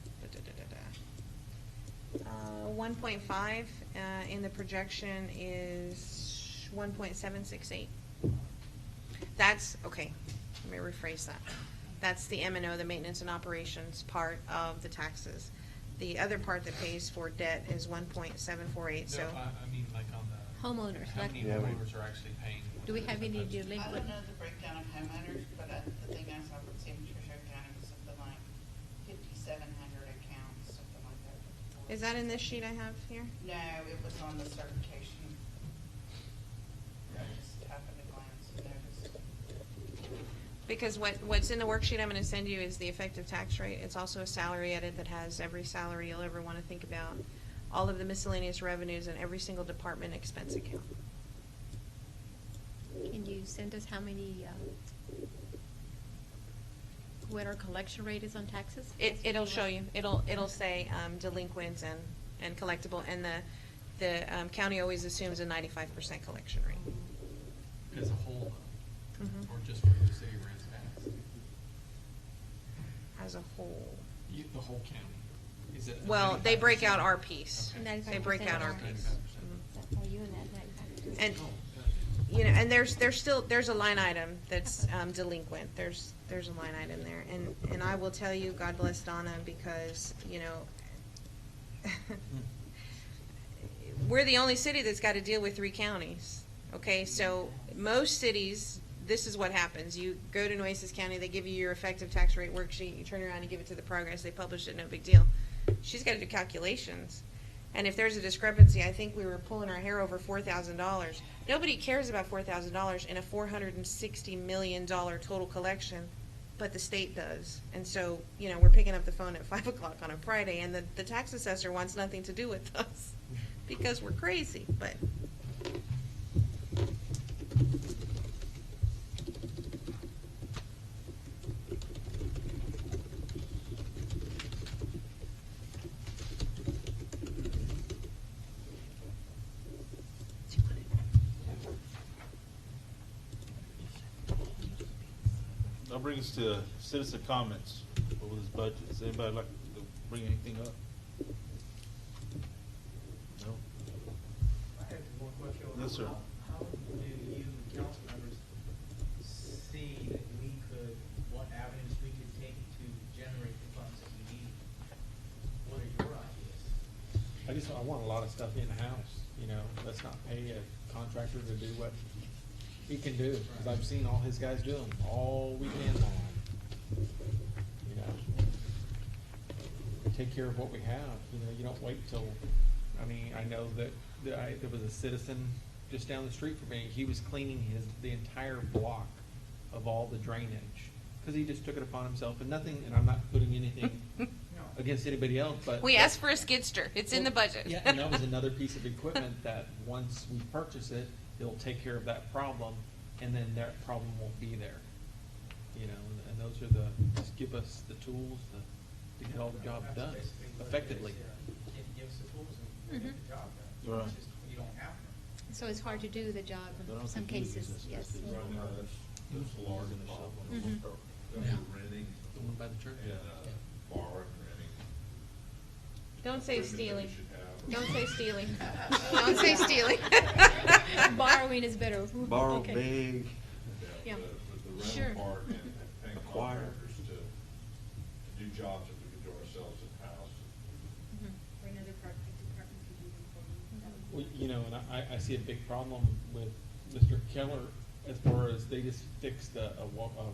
1.5, in the projection is 1.768. That's, okay, let me rephrase that. That's the M&O, the maintenance and operations part of the taxes. The other part that pays for debt is 1.748, so. No, I mean, like on the. Homeowners, How like- many homeowners are actually paying? Do we have any I delinquent? don't know the breakdown of homeowners, but the thing I saw from San Patricio County was something like 5,700 accounts, something like that. Is that in this sheet I have here? No, it was on the certification. I just happened to glance and noticed. Because what's in the worksheet I'm gonna send you is the effective tax rate. It's also a salary edit that has every salary you'll ever wanna think about, all of the miscellaneous revenues, and every single department expense account. Can you send us how many, what our collection rate is on taxes? It'll show you. It'll say delinquent and collectible, and the county always assumes a 95% collection rate. As a whole, Mhm. or just for the city of Aransas Pass? As a whole. The whole county? Is it? Well, they break out our piece. Okay. They break out our 95%. piece. Are you in that 95%? And, you know, and there's a line item that's delinquent. There's a line item there. And I will tell you, God bless Donna, because, you know, we're the only city that's got to deal with 3 counties. Okay, so most cities, this is what happens. You go to Nueces County, they give you your effective tax rate worksheet, you turn around and give it to the progress, they publish it, no big deal. She's got to do calculations. And if there's a discrepancy, I think we were pulling our hair over $4,000. Nobody cares about $4,000 in a $460 million total collection, but the state does. And so, you know, we're picking up the phone at 5 o'clock on a Friday, and the tax assessor wants nothing to do with us because we're crazy, but. That brings us to citizen comments over this budget. Does anybody like to bring anything up? No? I had one question. Yes, sir. How do you council members I want a lot of stuff in-house, you know, let's not pay a contractor to do what he can do, because I've seen all his guys do them all weekend long. You know, take care of what we have, you know, you don't wait till, I mean, I know that there was a citizen just down the street from me, he was cleaning the entire block of all the drainage, because he just took it upon himself, and nothing, and I'm not putting anything against anybody else, but. We asked for a skidster. It's in the budget. Yeah, and that was another piece of equipment that once we purchase it, it'll take care of that problem, and then that problem won't be there. You know, and those are just give us the tools to get all the job done effectively. It gives the tools and we get the job done. Right. It's just, you don't have them. So it's hard to do the job in some cases, yes. That's large enough. Mhm. Renting. The one by the church? And, borrowing, renting. Don't say Equipment that stealing. we should have. Don't say stealing. Don't say stealing. Borrowing is better. Borrow Okay. big. Yeah. The Sure. rental part and paying Acquire. contractors to do jobs that we could do ourselves in-house. Or another department to do them for you. Well, you know, and I see a big problem with Mr. Keller as far as they just fixed a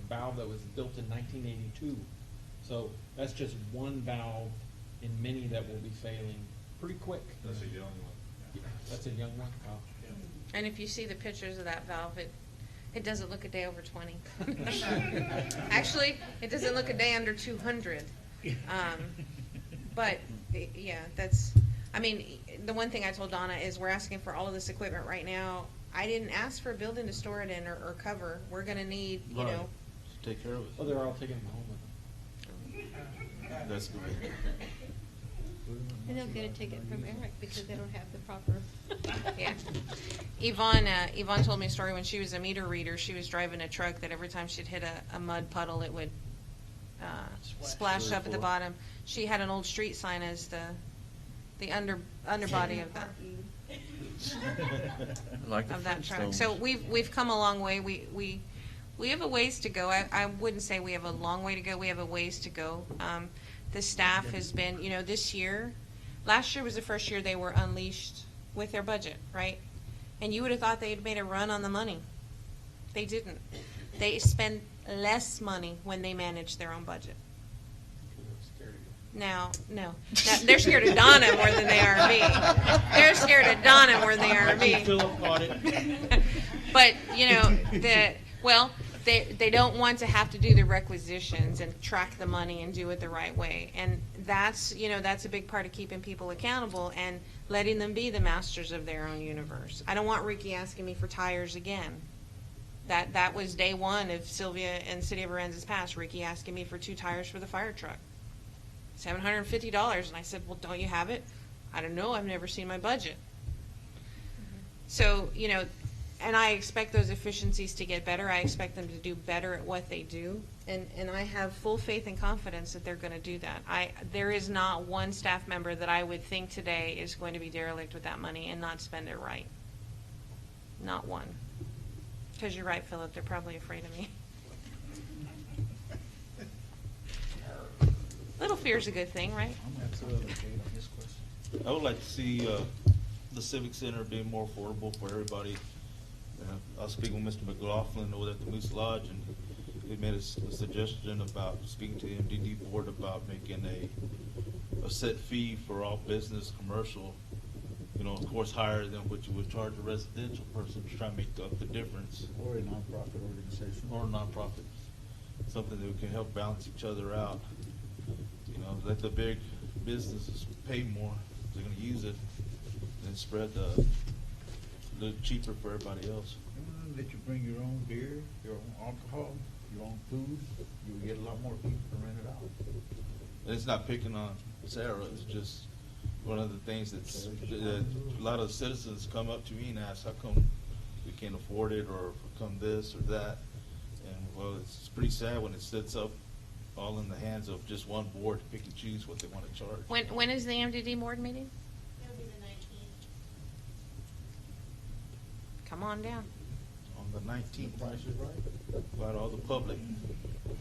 valve that was built in 1982. So that's just one valve in many that will be failing pretty quick. That's a young one. That's a young one? Wow. And if you see the pictures of that valve, it doesn't look a day over 20. Actually, it doesn't look a day under 200. But, yeah, I mean, the one thing I told Donna is we're asking for all of this equipment right now. I didn't ask for a building to store it in or cover. We're gonna need, you know. Take care of it. Oh, they're all taking them home with them. That's good. And they'll get a ticket from Eric because they don't have the proper. Yeah. Yvonne told me a story when she was a meter reader. She was driving a truck that every time she'd hit a mud puddle, it would splash up at the bottom. She had an old street sign as the underbody of that truck. So we've come a long way. We have a ways to go. I wouldn't say we have a long way to go. We have a ways to go. The staff has been, you know, last year was the first year they were unleashed with their budget, right? And you would have thought they had made a run on the money. They didn't. They spend less money when they manage their own budget. No. Now, they're scared of Donna more than they are of me. They're scared of Donna more than they are of me. Philip caught it. But, you know, they don't want to have to do the requisitions and track the money and do it the right way. And that's a big part of keeping people accountable and letting them be the masters of their own universe. I don't want Ricky asking me for tires again. That was day one of Sylvia and City of Aransas Pass. Ricky asking me for 2 tires for the fire truck. $750. And I said, well, don't you have it? I don't know. I've never seen my budget. So, you know, and I expect those efficiencies to get better. I expect them to do better at what they do. And I have full faith and confidence that they're going to do that. There is not one staff member that I would think today is going to be derelict with that money and not spend it right. Not one. Because you're right, Philip. They're probably afraid of me. Little fear is a good thing, right? Absolutely. I would like to see the Civic Center being more affordable for everybody. I was speaking with Mr. McLaughlin over at the Moose Lodge, and he made a suggestion about speaking to the MDD board about making a set fee for all business, commercial, you know, of course, higher than what you would charge a residential person to try to make up the difference. Or a nonprofit organization. Or a nonprofit. Something that can help balance each other out. You know, let the big businesses pay more if they're going to use it, and spread a little cheaper for everybody else. Let you bring your own beer, your own alcohol, your own food. You'll get a lot more people to rent it out. And it's not picking on Sarah. It's just one of the things that a lot of citizens come up to me and ask, how come we can't afford it, or how come this or that? And, well, it's pretty sad when it sits up all in the hands of just one board to pick and choose what they want to charge. When is the MDD board meeting? It'll be the 19th. Come on down. On the 19th. Price is right. About all the public.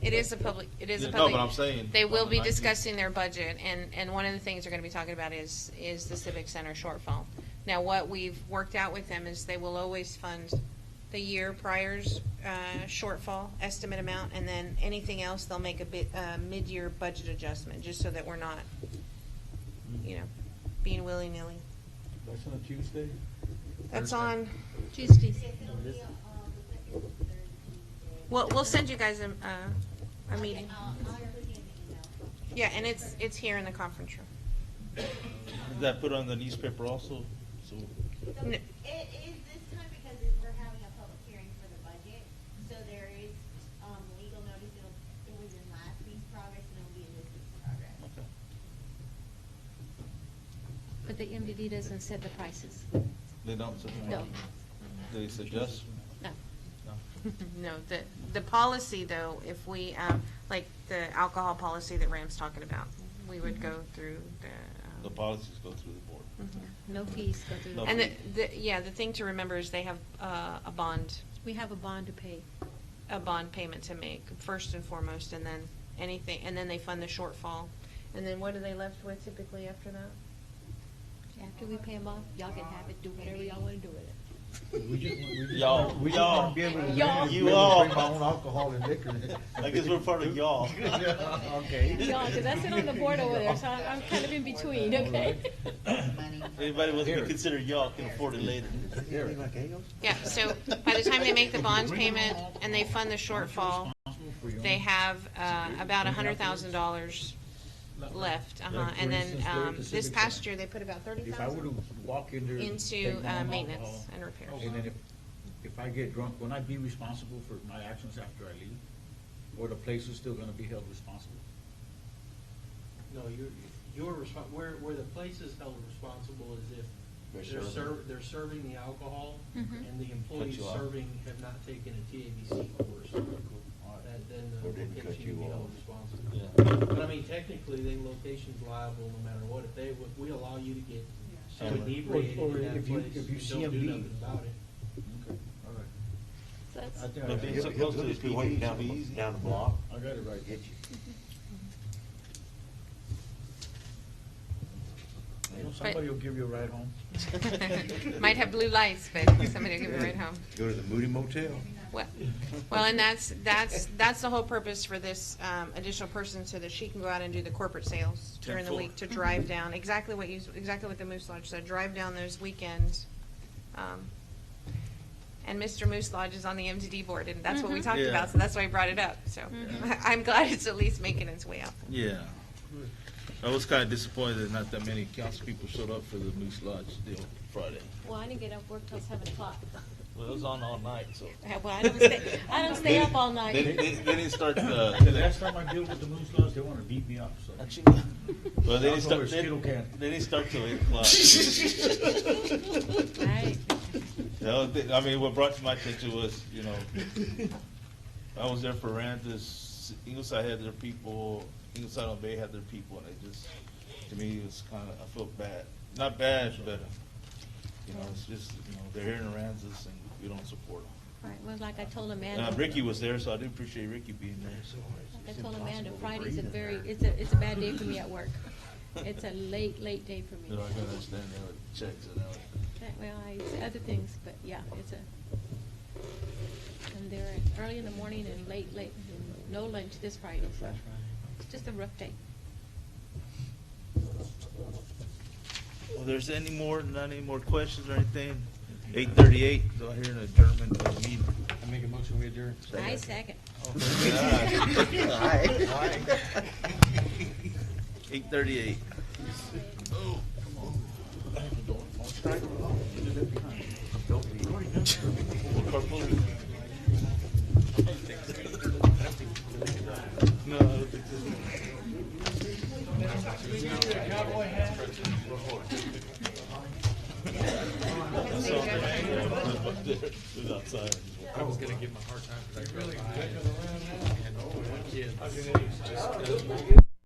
It is a public, it is a Yeah, public. no, but I'm saying They will on be the 19th. discussing their budget, and one of the things they're gonna be talking about is the Civic Center shortfall. Now, what we've worked out with them is they will always fund the year prior's shortfall estimate amount, and then anything else, they'll make a mid-year budget adjustment, just so that we're not, you know, being willy-nilly. That's on a Tuesday? That's on, Tuesdays. we'll send you guys a meeting. Yeah, and it's here in the conference room. Is that put on the newspaper also? So N- It is this time because we're having a public hearing for the budget, so there is, legal notice, it was in last week's progress and it'll be in this week's progress. Okay. But the MDD doesn't set the prices. They don't suggest? No. They suggest? No. No. No, the policy though, if we, like the alcohol policy that Ram's talking about, we would go through The policies go through the board. No fees go through. No and the thing to remember is they have a bond. We have a bond to pay. A bond payment to make, first and foremost, and then anything, and then they fund the shortfall. And then what are they left with typically after that? After we pay them off, y'all can have it, do whatever y'all wanna do with it. Y'all, We just y'all, want to be able to, Y'all. be You able to all. bring my own alcohol and liquor. I guess we're part of y'all. Okay. Y'all, cause I sit on the board over there, so I'm kind of in between, okay? Anybody wants to be considered y'all can afford it later. Yeah, so by the time they make the bond payment and they fund the shortfall, they have about $100,000 left. Like, for And then instance, there at the this Civic past Center. year, they put about If I were to 30,000 walk in there. into take my own maintenance alcohol, and repairs. And then if I get drunk, will I be responsible for my actions after I leave? Or the place is still gonna be held responsible? No, where the place is held responsible is if they're serving the alcohol Mhm. and the employees you off. serving have not taken a TABC course. Then the location will be held responsible. Yeah. But I mean, technically, the location's liable no matter what. If we allow you to get so Yeah. inebriated Or in that if you- place, if you see don't him do leave. nothing about it. Okay, all right. So that's, I think But being so close to the PD should be easy. Down the block. I got it right. Get you. Somebody will give you a ride home. Might have blue lights, but somebody will give you a ride home. Go to the Moody Motel. Well, and that's the whole purpose for this additional person, so that she can go out and do the corporate sales during the 10-4. week to drive down, exactly what the Moose Lodge said, drive down those weekends. And Mr. Moose Lodge is on the MDD board, and that's what we talked Yeah. about, so that's why I brought it up, so. I'm glad it's at least making its way out. Yeah. I was kind of disappointed that not that many council people showed up for the Moose Lodge deal Friday. well, I didn't get off work till 7 o'clock. Well, it was on all night, so. Well, I don't stay up all night. They didn't start, The last time I deal with the Moose Lodge, they wanna beat me up, so. well, they didn't I'll go start, with Skittle can. they didn't start till 8 o'clock. Right. No, I mean, what brought to my attention was, I was there for Randus, Ingleside had their people, Ingleside on Bay had their people, and it just, to me, it was kind of, I felt bad. Not bad, but, it's just, they're here in Aransas and we don't support them. Right, well, like I told Amanda. Ricky was there, so I do appreciate Ricky being there. Like I told Amanda, Friday's it's a bad day for me at work. It's a late day for me. I can understand that with checks and everything. Well, it's other things, but yeah, and they're early in the morning and late, and no lunch this Friday, so it's just a rough day. Well, there's not any more questions or anything? 8:38, do I hear an adjournment of the meeting? I make a motion, we adjourn. I second. 8:38. No, I don't think so. It was outside. I was gonna give him a hard time because I drove by and my kids just